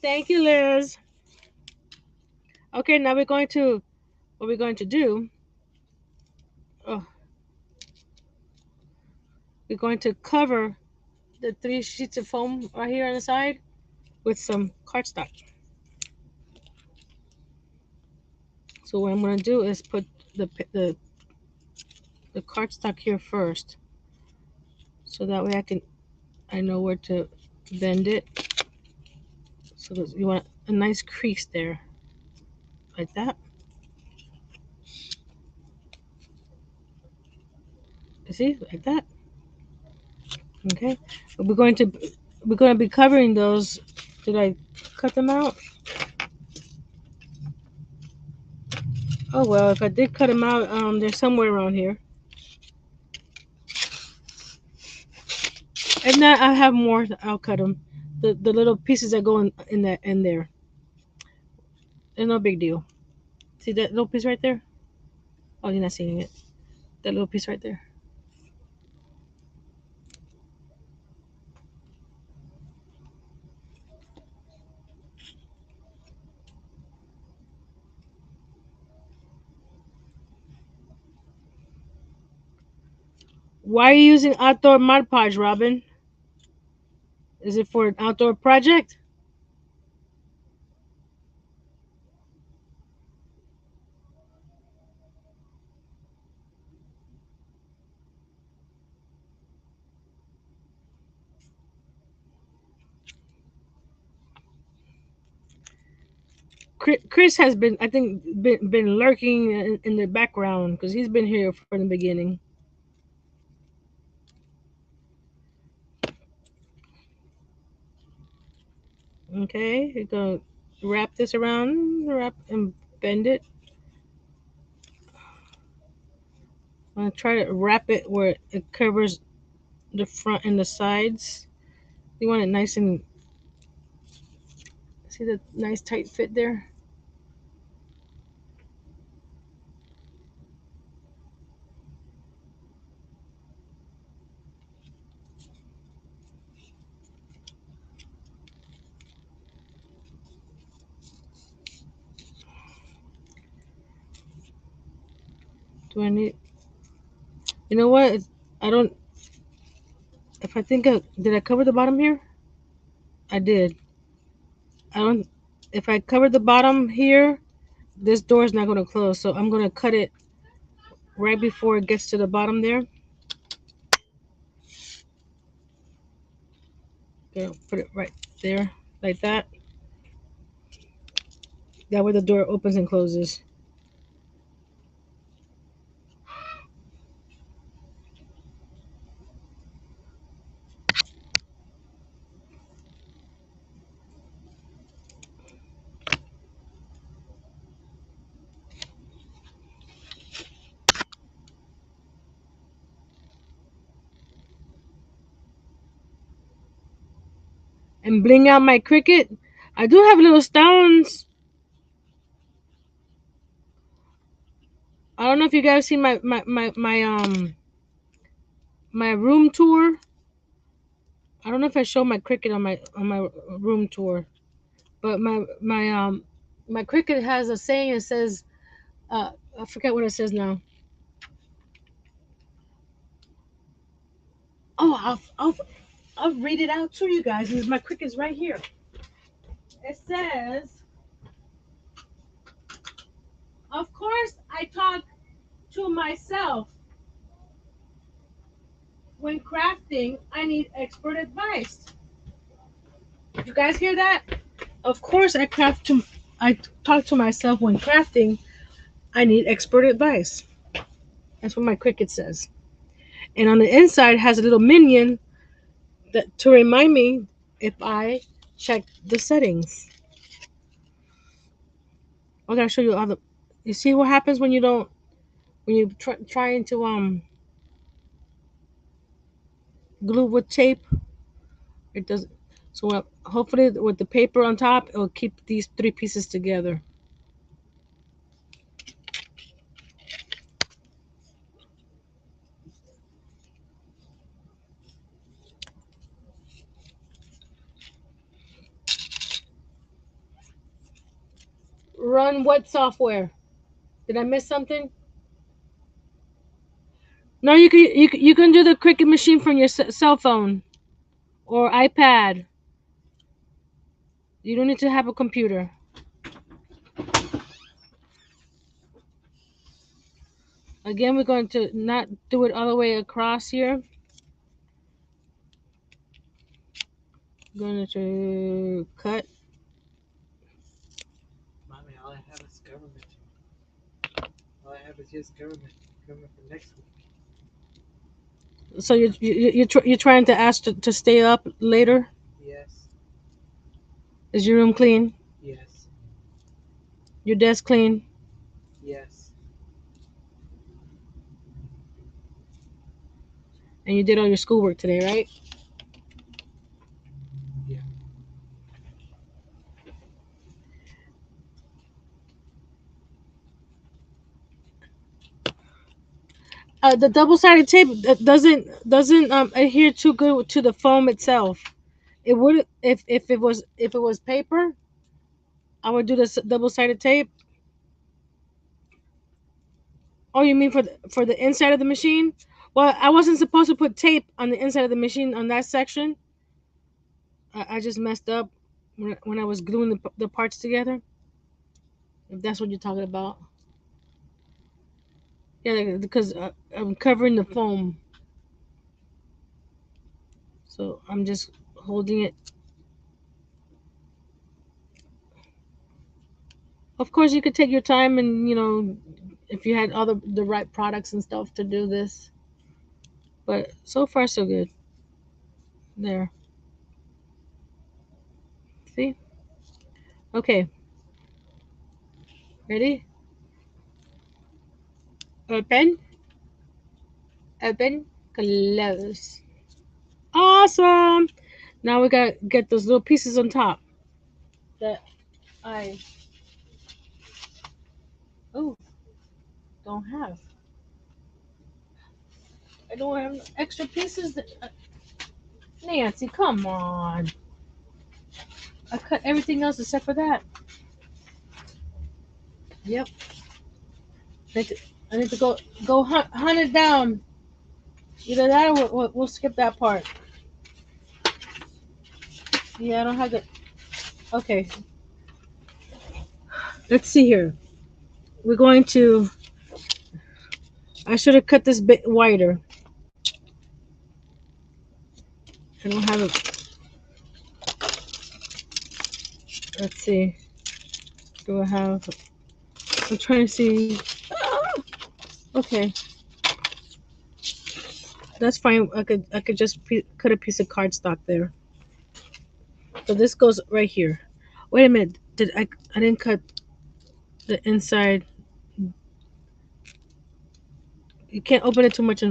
Thank you, Liz. Okay, now what we're going to do, oh, we're going to cover the 3 sheets of foam right here on the side with some cardstock. So what I'm going to do is put the cardstock here first, so that way I know where to bend it. So you want a nice crease there, like that. You see, like that. Okay. We're going to be covering those. Did I cut them out? Oh well, if I did cut them out, they're somewhere around here. If not, I have more. I'll cut them. The little pieces that go in there. They're no big deal. See that little piece right there? Oh, you're not seeing it. That little piece right there. Why are you using outdoor Mod Podge, Robin? Is it for an outdoor project? Chris has been, I think, been lurking in the background because he's been here from the beginning. Okay, you're gonna wrap this around, wrap and bend it. I'm gonna try to wrap it where it covers the front and the sides. You want it nice and see the nice tight fit there. Do I need? You know what? I don't. If I think did I cover the bottom here? I did. I don't. If I cover the bottom here, this door is not going to close. So I'm going to cut it right before it gets to the bottom there. Gonna put it right there, like that. That way the door opens and closes. and bling out my Cricut. I do have little stones. I don't know if you guys see my room tour. I don't know if I show my Cricut on my room tour, but my Cricut has a saying. It says, I forget what it says now. Oh, I'll read it out to you guys. My Cricut's right here. It says, "Of course, I talk to myself when crafting. I need expert advice." You guys hear that? Of course, I talk to myself when crafting. I need expert advice. That's what my Cricut says. And on the inside it has a little minion that to remind me if I check the settings. I gotta show you all the. You see what happens when you don't when you trying to glue with tape. It doesn't. So hopefully with the paper on top, it'll keep these three pieces together. Run what software? Did I miss something? No, you can do the Cricut machine from your cell phone or iPad. You don't need to have a computer. Again, we're going to not do it all the way across here. Going to cut. Mommy, all I have is government. All I have is just government. Government for next week. So you're trying to ask to stay up later? Yes. Is your room clean? Yes. Your desk clean? Yes. And you did all your schoolwork today, right? Yeah. The double-sided tape doesn't adhere too good to the foam itself. It would if it was paper, I would do this double-sided tape. Oh, you mean for the inside of the machine? Well, I wasn't supposed to put tape on the inside of the machine on that section. I just messed up when I was gluing the parts together. If that's what you're talking about. Yeah, because I'm covering the foam, so I'm just holding it. Of course, you could take your time, and if you had all the right products and stuff to do this. But so far, so good. There. See? Okay. Ready? Open. Open. Close. Awesome. Now we got to get those little pieces on top that I oh don't have. I don't have extra pieces. Nancy, come on. I cut everything else except for that. Yep. I need to, I need to go hunt it down. Either that or we'll skip that part. Yeah, I don't have the. Okay. Let's see here. We're going to. I should have cut this bit wider. I don't have it. Let's see. Do I have? I'm trying to see. Okay, that's fine. I could just cut a piece of cardstock there. So this goes right here. Wait a minute. Did I didn't cut the inside. You can't open it too much.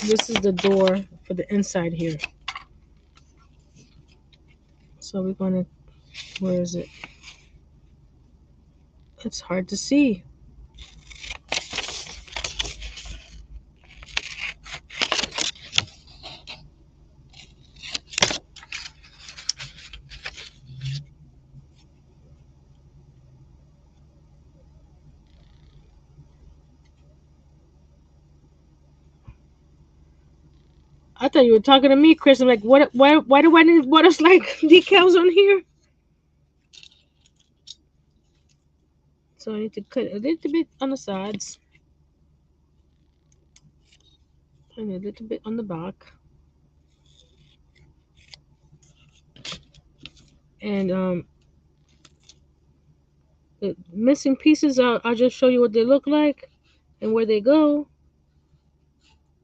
This is the door for the inside here. So we're gonna, where is it? It's hard to see. I thought you were talking to me, Chris. I'm like, what? Why do I need what is like decals on here? So I need to cut a little bit on the sides and a little bit on the back. And the missing pieces, I'll just show you what they look like and where they go.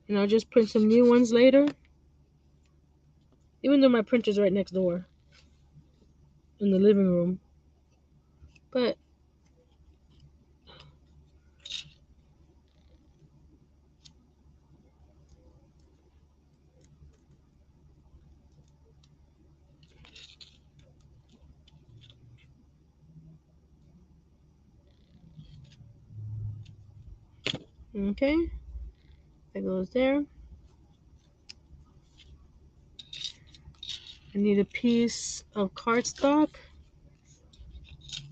And I'll just print some new ones later. Even though my printer's right next door in the living room. But okay, that goes there. I need a piece of cardstock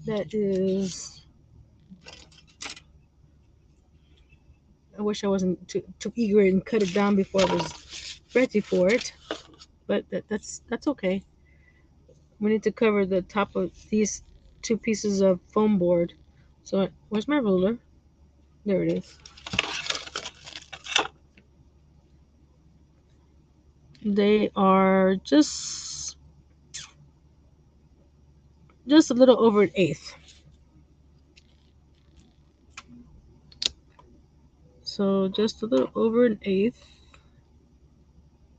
that is. I wish I wasn't too eager and cut it down before I was ready for it, but that's okay. We need to cover the top of these two pieces of foam board. So where's my ruler? There it is. They are just a little over an eighth. So just a little over an eighth.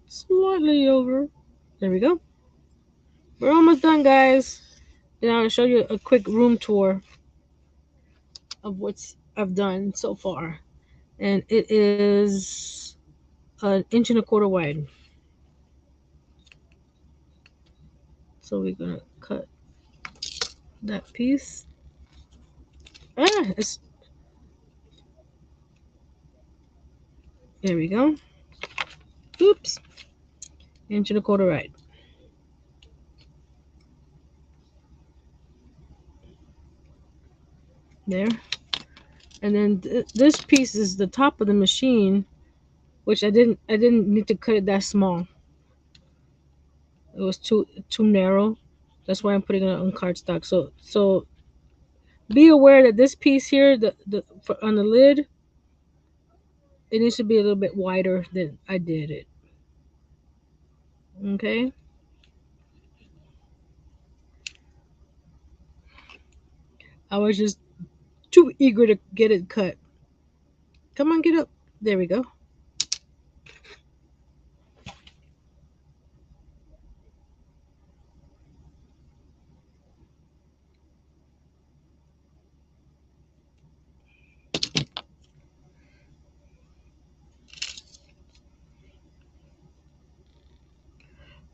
Slightly over. There we go. We're almost done, guys. Now I'll show you a quick room tour of what I've done so far. And it is an inch and a quarter wide. So we're gonna cut that piece. It's there we go. Oops, inch and a quarter wide. There, and then this piece is the top of the machine, which I didn't need to cut it that small. It was too narrow. That's why I'm putting it on cardstock. So be aware that this piece here, on the lid, it needs to be a little bit wider than I did it. Okay. I was just too eager to get it cut. Come on, get up. There we go.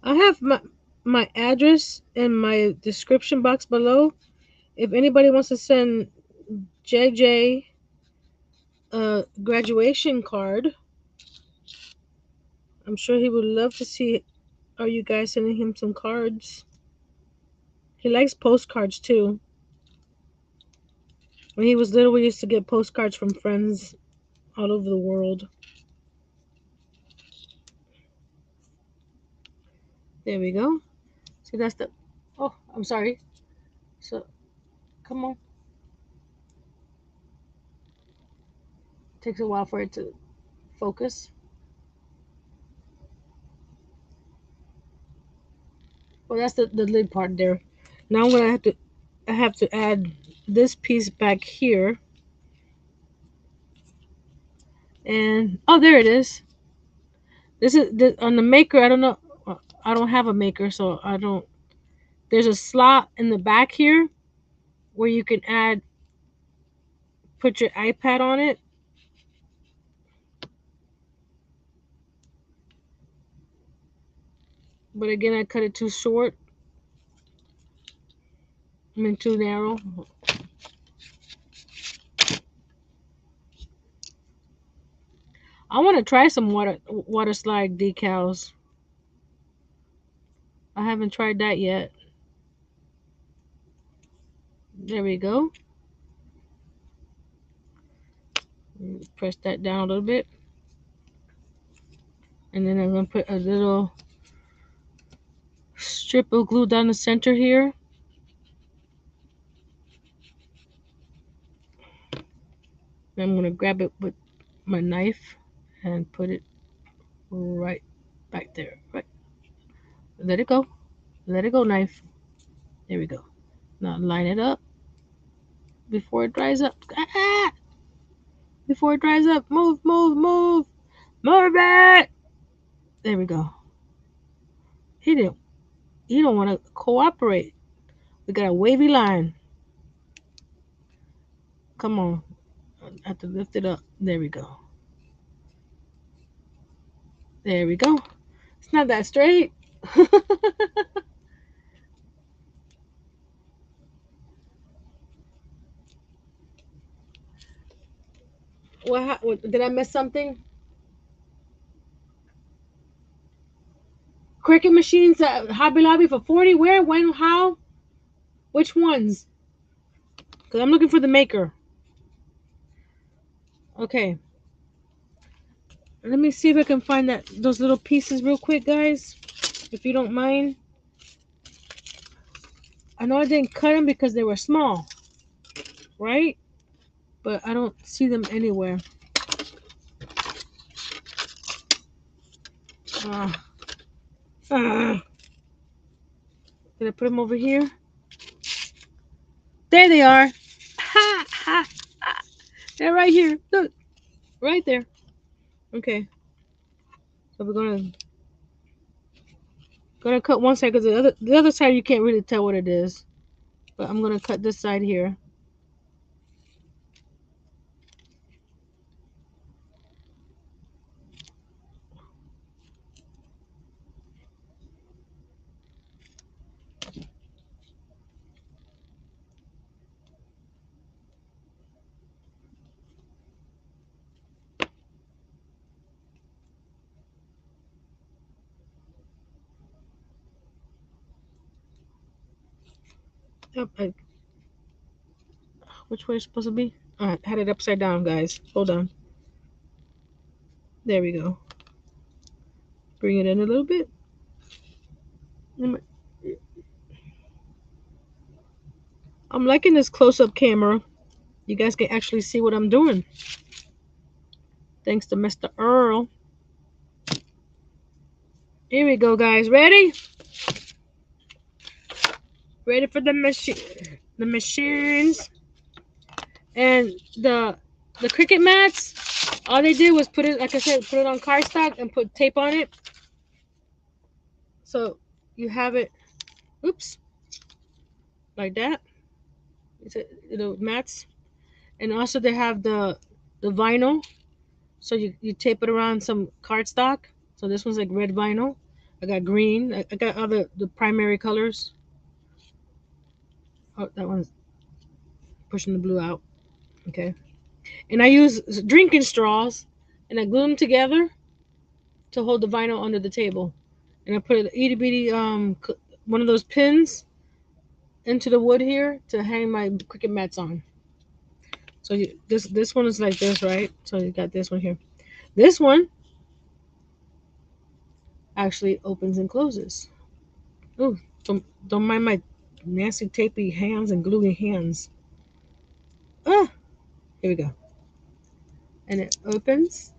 I have my address in my description box below. If anybody wants to send JJ a graduation card, I'm sure he would love to see. Are you guys sending him some cards? He likes postcards too. When he was little, we used to get postcards from friends all over the world. There we go. See, that's the. Oh, I'm sorry. So, come on. Takes a while for it to focus. Well, that's the lid part there. Now, what I have to add this piece back here, and oh, there it is. This is on the maker. I don't know. I don't have a maker, so I don't. There's a slot in the back here where you can put your iPad on it. But again, I cut it too short. I mean, too narrow. I want to try some water slide decals. I haven't tried that yet. There we go. Press that down a little bit. And then I'm going to put a little strip of glue down the center here. I'm going to grab it with my knife and put it right back there. Right. Let it go. Let it go, knife. There we go. Now line it up before it dries up. Ah! Before it dries up. Move, move, move. Move it. There we go. He didn't. He don't want to cooperate. We got a wavy line. Come on. I have to lift it up. There we go. There we go. It's not that straight. What? Did I miss something? Cricut machines at Hobby Lobby for 40. Where? When? How? Which ones? Because I'm looking for the maker. Okay. Let me see if I can find those little pieces real quick, guys. If you don't mind. I know I didn't cut them because they were small, right? But I don't see them anywhere. Uh, uh, Did I put them over here? There they are. Ha, ha, ha. They're right here. Look, right there. Okay. So we're gonna cut one side because the other side you can't really tell what it is. But I'm gonna cut this side here. Yep, which way is it supposed to be? I had it upside down, guys. Hold on. There we go. Bring it in a little bit. I'm liking this close-up camera. You guys can actually see what I'm doing. Thanks to Mr. Earl. Here we go, guys. Ready? Ready for the machine? The machines and the Cricut mats. All they did was put it, like I said, put it on cardstock and put tape on it. So you have it. Oops, like that. It's mats, and also they have the vinyl. So you tape it around some cardstock. So this one's like red vinyl. I got green. I got other the primary colors. Oh, that one's pushing the blue out. Okay. And I use drinking straws, and I glue them together to hold the vinyl under the table. And I put an itty bitty one of those pins into the wood here to hang my Cricut mats on. So this one is like this, right? So you got this one here. This one actually opens and closes. Ooh, don't mind my nasty tapey hands and gluey hands. Ah, here we go. And it opens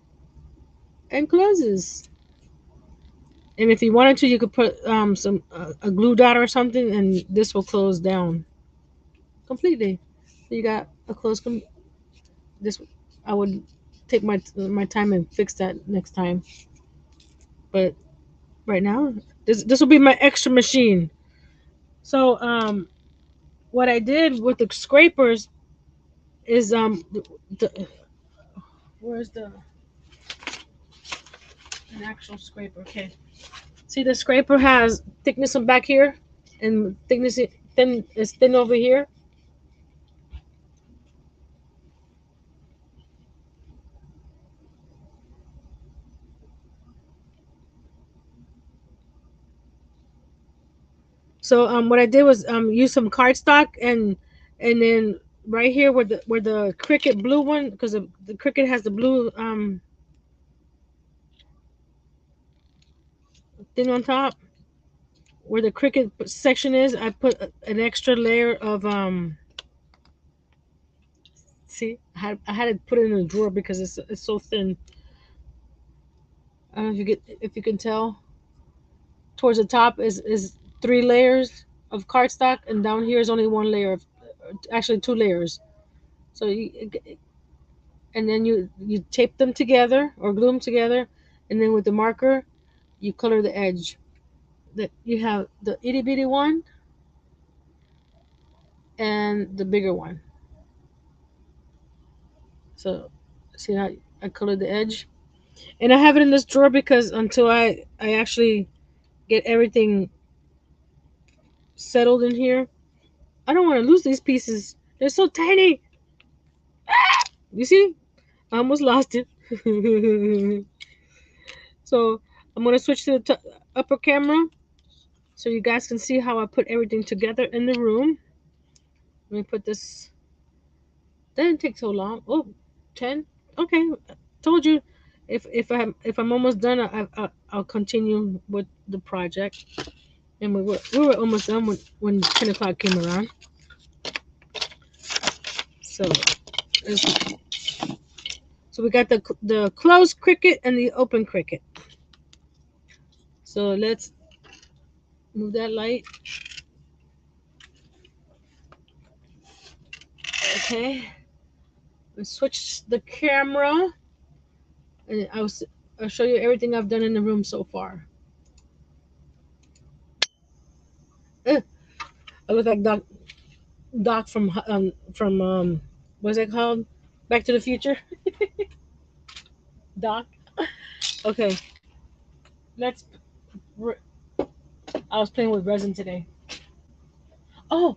and closes. And if you wanted to, you could put some a glue dot or something, and this will close down completely. So you got a this. I would take my time and fix that next time. But right now, this will be my extra machine. So what I did with the scrapers is the where's the an actual scraper? Okay, See, the scraper has thickness on back here, and thickness thin is thin over here. So what I did was use some cardstock and then right here where the Cricut blue one, because the Cricut has the blue thing on top, where the Cricut section is, I put an extra layer of see, I had to put it in a drawer because it's so thin. I don't know if you can tell. Towards the top is three layers of cardstock, and down here is only one layer of, actually two layers. So and then you tape them together or glue them together, and then with the marker you color the edge. That you have the itty bitty one and the bigger one. So see how I colored the edge, and I have it in this drawer because until I actually get everything settled in here, I don't want to lose these pieces. They're so tiny. You see, I almost lost it. So I'm gonna switch to the upper camera so you guys can see how I put everything together in the room. Let me put this. That didn't take so long. Oh, 10. Okay, told you. If I'm almost done, I'll continue with the project. And we were almost done when 10 o'clock came around. So so we got the closed Cricut and the open Cricut. So let's move that light. Okay, let's switch the camera, and I'll show you everything I've done in the room so far. Eh, I look like Doc from what's it called? Back to the Future. Doc. Okay, let's. re- I was playing with resin today. Oh,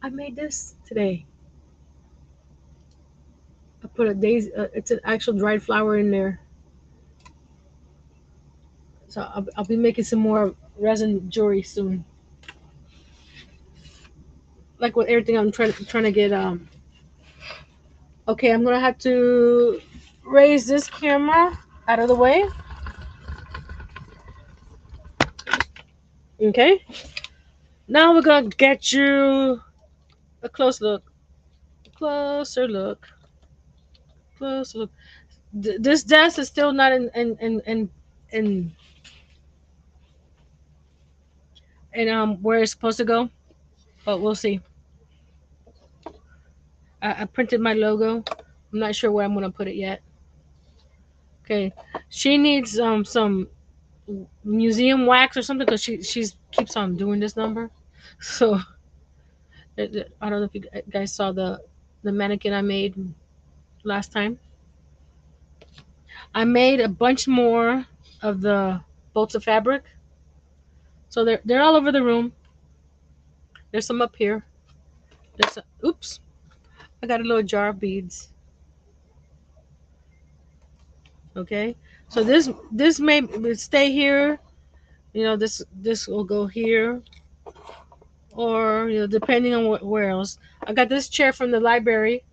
I made this today. I put a daisy. It's an actual dried flower in there. So I'll be making some more resin jewelry soon. Like with everything I'm trying to get. Okay, I'm gonna have to raise this camera out of the way. Okay. Now we're gonna get you a close look. Closer look. Closer look. This desk is still not in where it's supposed to go, but we'll see. I printed my logo. I'm not sure where I'm gonna put it yet. Okay. She needs some museum wax or something because she's keeps on doing this number. So I don't know if you guys saw the mannequin I made last time. I made a bunch more of the bolts of fabric. So they're all over the room. There's some up here. Oops, I got a little jar of beads. Okay, so this may stay here. This will go here, or depending on where else. I got this chair from the library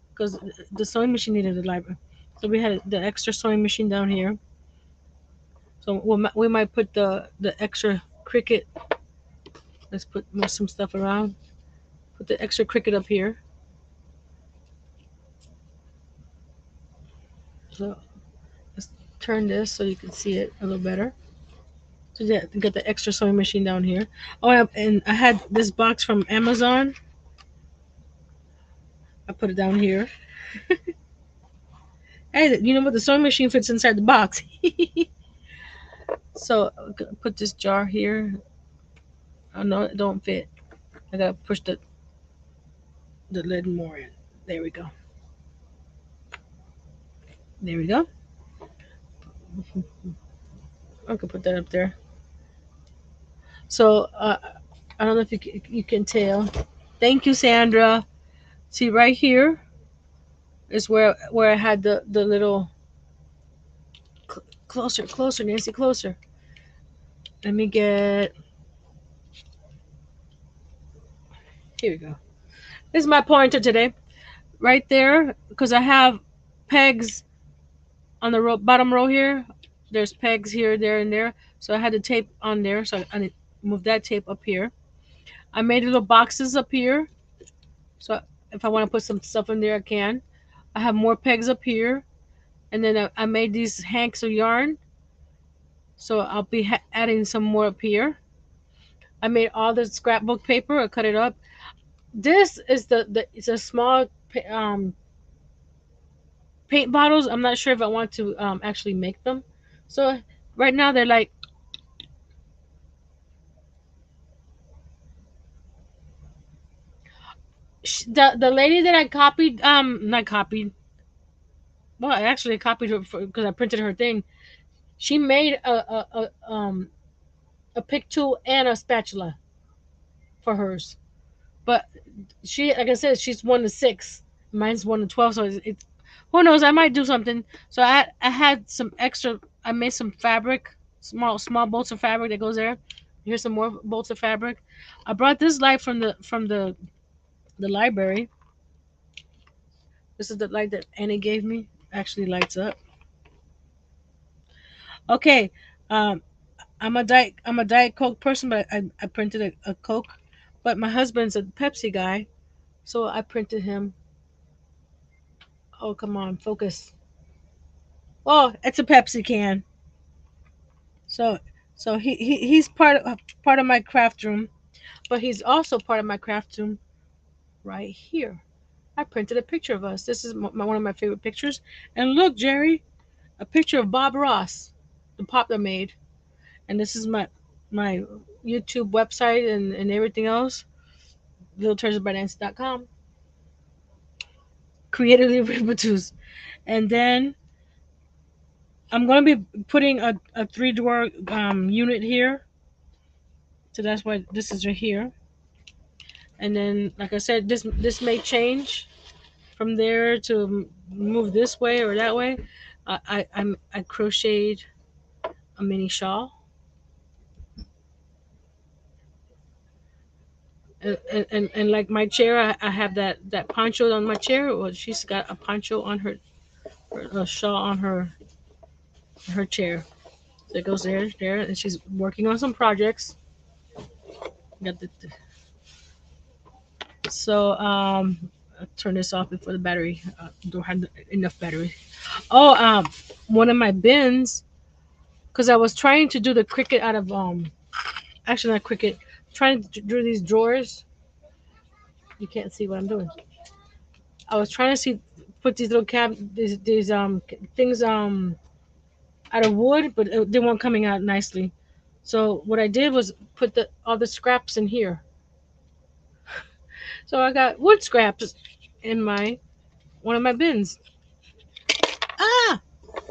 because the sewing machine needed a library, so we had the extra sewing machine down here. So we might put the extra Cricut. Let's put some stuff around. Put the extra Cricut up here. So let's turn this so you can see it a little better. So yeah, get the extra sewing machine down here. Oh, and I had this box from Amazon. I put it down here. Hey, you know what? The sewing machine fits inside the box. So I'm gonna put this jar here. Oh no, it don't fit. I gotta push the lid more in. There we go. There we go. I could put that up there. So I don't know if you can tell. Thank you, Sandra. See right here is where I had the little closer, closer, Nancy, closer. Let me get. Here we go. This is my pointer today. Right there, because I have pegs on the bottom row here. There's pegs here, there, and there. So I had the tape on there. So I moved that tape up here. I made little boxes up here. So if I want to put some stuff in there, I can. I have more pegs up here. And then I made these hanks of yarn. So I'll be adding some more up here. I made all the scrapbook paper. I cut it up. This is the it's a small paint bottles. I'm not sure if I want to actually make them. So right now they're like the lady that I copied not copied. Well, I actually copied her because I printed her thing. She made a pick tool and a spatula for hers. But she, like I said, she's 1 to 6. Mine's 1 to 12. So it's who knows? I might do something. So I had some extra. I made some fabric, small bolts of fabric that goes there. Here's some more bolts of fabric. I brought this light from the library. This is the light that Annie gave me. Actually lights up. Okay, um, I'm a diet Coke person, but I printed a Coke. But my husband's a Pepsi guy, so I printed him. Oh, come on, focus. Oh, it's a Pepsi can. So he's part of my craft room, but he's also part of my craft room right here. I printed a picture of us. This is one of my favorite pictures. And look, Jerry, a picture of Bob Ross, the pop that made. And this is my YouTube website and everything else. LittleTreasuresByNancy.com. Creatively reproduced. And then I'm gonna be putting a 3 drawer unit here. So that's why this is right here. And then, like I said, this may change from there to move this way or that way. I crocheted a mini shawl, and like my chair, I have that poncho on my chair. Well, she's got a poncho on a shawl on her chair. So it goes there, and she's working on some projects. Got so I'll turn this off before the battery. Don't have enough battery. Oh, one of my bins, because I was trying to do the Cricut out of actually not Cricut, trying to do these drawers. You can't see what I'm doing. I was trying to put these little these things out of wood, but they weren't coming out nicely. So what I did was put the all the scraps in here. So I got wood scraps in my one of my bins. Ah,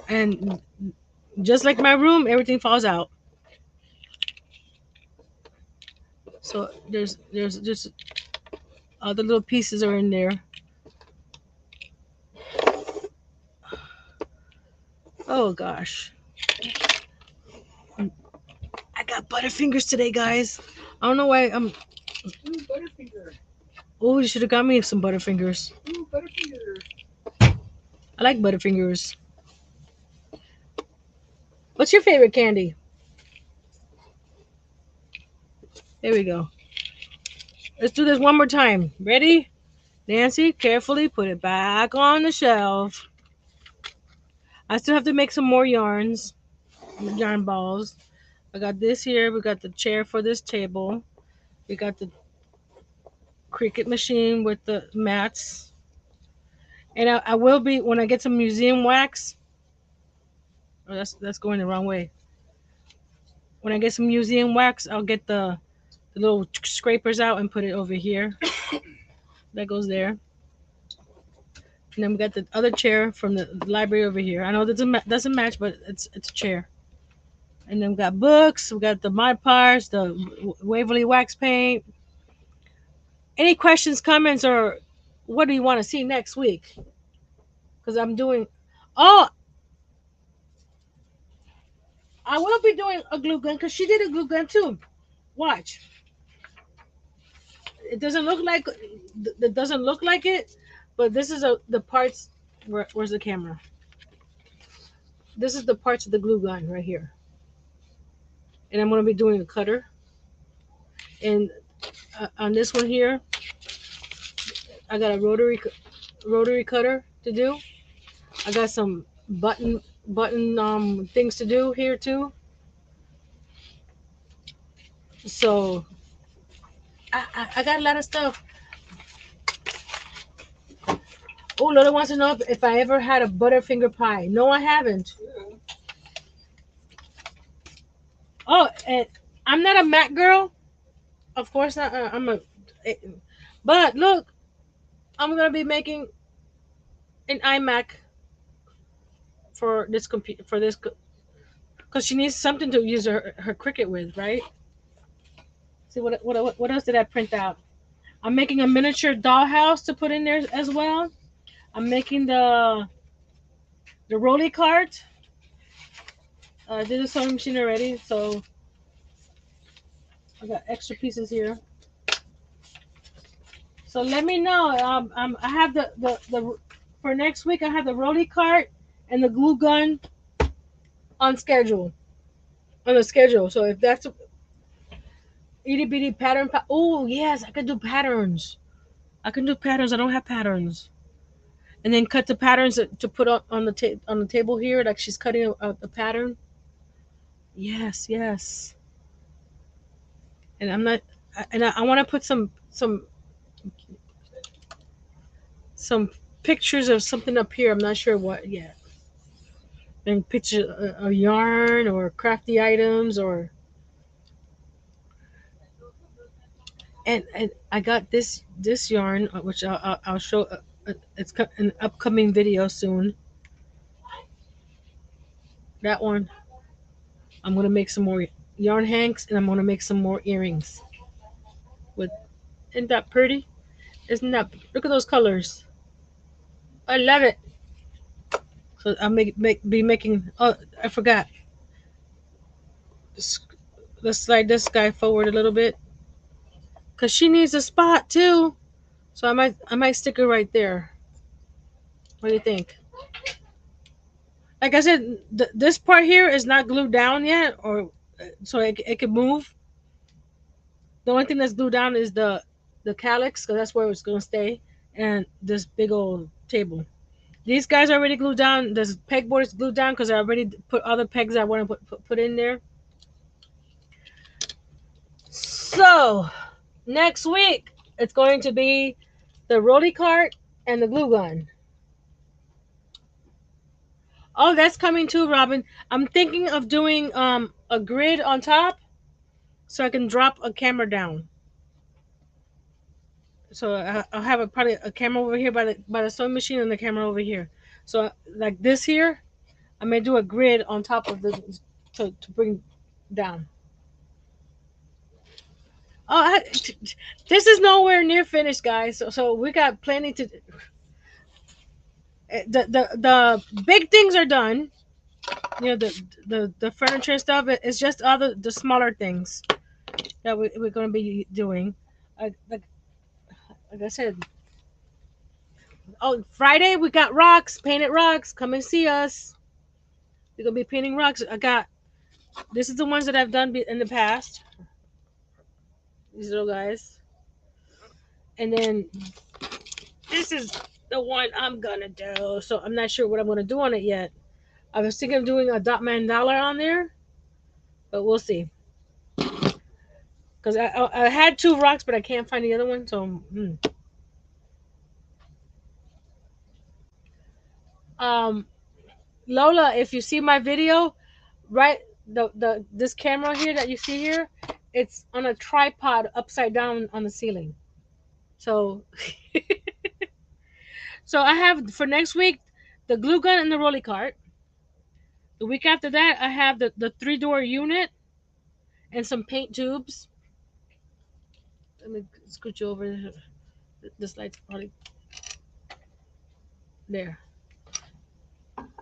and just like my room, everything falls out. So there's just all the little pieces are in there. Oh gosh, I got butterfingers today, guys. I don't know why. Ooh, Butterfinger. Oh, you should have got me some butterfingers. Ooh, Butterfinger. I like butterfingers. What's your favorite candy? There we go. Let's do this one more time. Ready? Nancy, carefully put it back on the shelf. I still have to make some more yarn balls. I got this here. We got the chair for this table. We got the Cricut machine with the mats. And I will be when I get some museum wax. Oh, that's going the wrong way. When I get some museum wax, I'll get the little scrapers out and put it over here. That goes there. And then we got the other chair from the library over here. I know that doesn't match, but it's a chair. And then we got books. We got the Mod Parts, the Waverly wax paint. Any questions, comments, or what do you want to see next week? Because I'm doing. Oh, I will be doing a glue gun because she did a glue gun too. Watch. It doesn't look like it doesn't look like it, but this is the parts. Where's the camera? This is the parts of the glue gun right here, and I'm gonna be doing a cutter. And on this one here, I got a rotary cutter to do. I got some button things to do here too. So I got a lot of stuff. Oh, Lola wants to know if I ever had a butterfinger pie. No, I haven't. Oh, and I'm not a Mac girl. Of course not. I'm a. eh, But look, I'm gonna be making an iMac for this computer for this because she needs something to use her Cricut with, right? See what else did I print out? I'm making a miniature dollhouse to put in there as well. I'm making the rolly cart. I did the sewing machine already, so I got extra pieces here. So let me know. I have the for next week. I have the rolly cart and the glue gun on schedule on the schedule. So if that's a itty bitty pattern, oh yes, I can do patterns. I can do patterns. I don't have patterns. And then cut the patterns to put on the on the table here, like she's cutting a pattern. Yes, yes. And I'm not, and I want to put some pictures of something up here. I'm not sure what yet. And picture a yarn or crafty items or and I got this yarn which I'll show. It's an upcoming video soon. That one I'm gonna make some more yarn hanks and I'm gonna make some more earrings. With isn't that pretty? Isn't that look at those colors? I love it. So I'll be making. Oh, I forgot. Just- Let's slide this guy forward a little bit because she needs a spot too. So I might stick her right there. What do you think? Like I said, this part here is not glued down yet, or so it can move. The only thing that's glued down is the calyx because that's where it's gonna stay, and this big old table. These guys are already glued down. This pegboard is glued down because I already put other pegs I want to put in there. So next week it's going to be the rolly cart and the glue gun. Oh, that's coming too, Robin. I'm thinking of doing a grid on top so I can drop a camera down. So I'll have probably a camera over here by the sewing machine and the camera over here. So like this here, I may do a grid on top of the to bring down. Oh, this is nowhere near finished, guys. So we got plenty to. The big things are done. The furniture stuff. It's just all the smaller things that we're going to be doing. Like I said, oh Friday we got rocks, painted rocks. Come and see us. We're gonna be painting rocks. I got this is the ones that I've done in the past. These little guys, and then this is the one I'm gonna do. So I'm not sure what I'm gonna do on it yet. I was thinking of doing a dot mandala on there, but we'll see. Because I had two rocks, but I can't find the other one. So, um, Lola, if you see my video, right, the this camera here that you see here, it's on a tripod upside down on the ceiling. So, so I have for next week the glue gun and the rolly cart. The week after that, I have the 3-door unit and some paint tubes. Let me scooch you over. This light's probably there.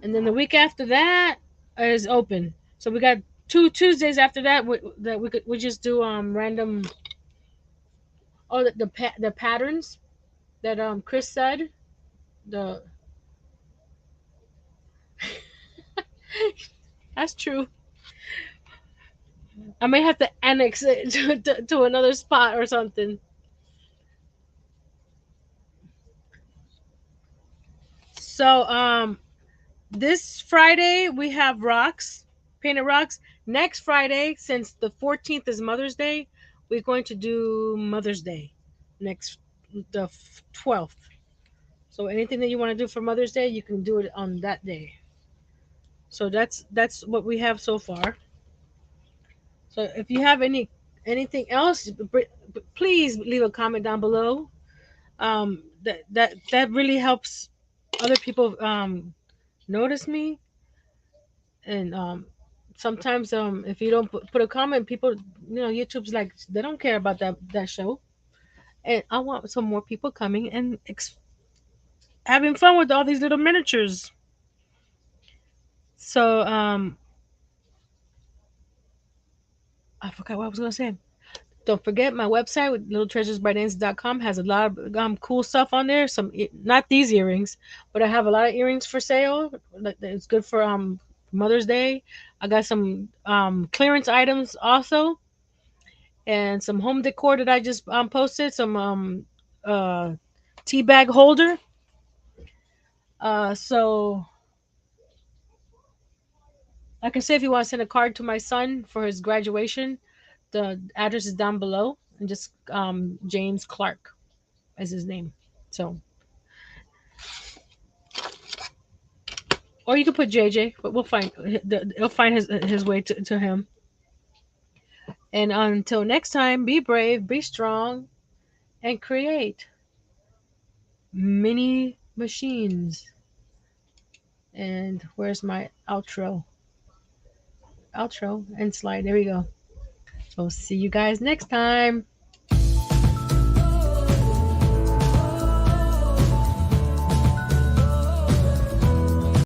And then the week after that is open. So we got 2 Tuesdays after that that we just do random. Oh, the patterns that Chris said. The That's true. I may have to annex it to another spot or something. So this Friday we have rocks, painted rocks. Next Friday, since the 14th is Mother's Day, we're going to do Mother's Day. Next the 12th. So anything that you want to do for Mother's Day, you can do it on that day. So that's what we have so far. So if you have anything else, please leave a comment down below. That really helps other people notice me. And sometimes if you don't put a comment, people, YouTube's like they don't care about that show. And I want some more people coming and having fun with all these little miniatures. So I forgot what I was gonna say. Don't forget my website with littletreasuresbynancy.com has a lot of cool stuff on there. Not these earrings, but I have a lot of earrings for sale. It's good for Mother's Day. I got some clearance items also, and some home decor that I just posted. Some uh, tea bag holder. So like I say, if you want to send a card to my son for his graduation, the address is down below, and just James Clark is his name. So, or you could put JJ, but we'll find he'll find his way to him. And until next time, be brave, be strong, and create mini machines. And where's my outro? Outro and slide. There we go. So see you guys next time.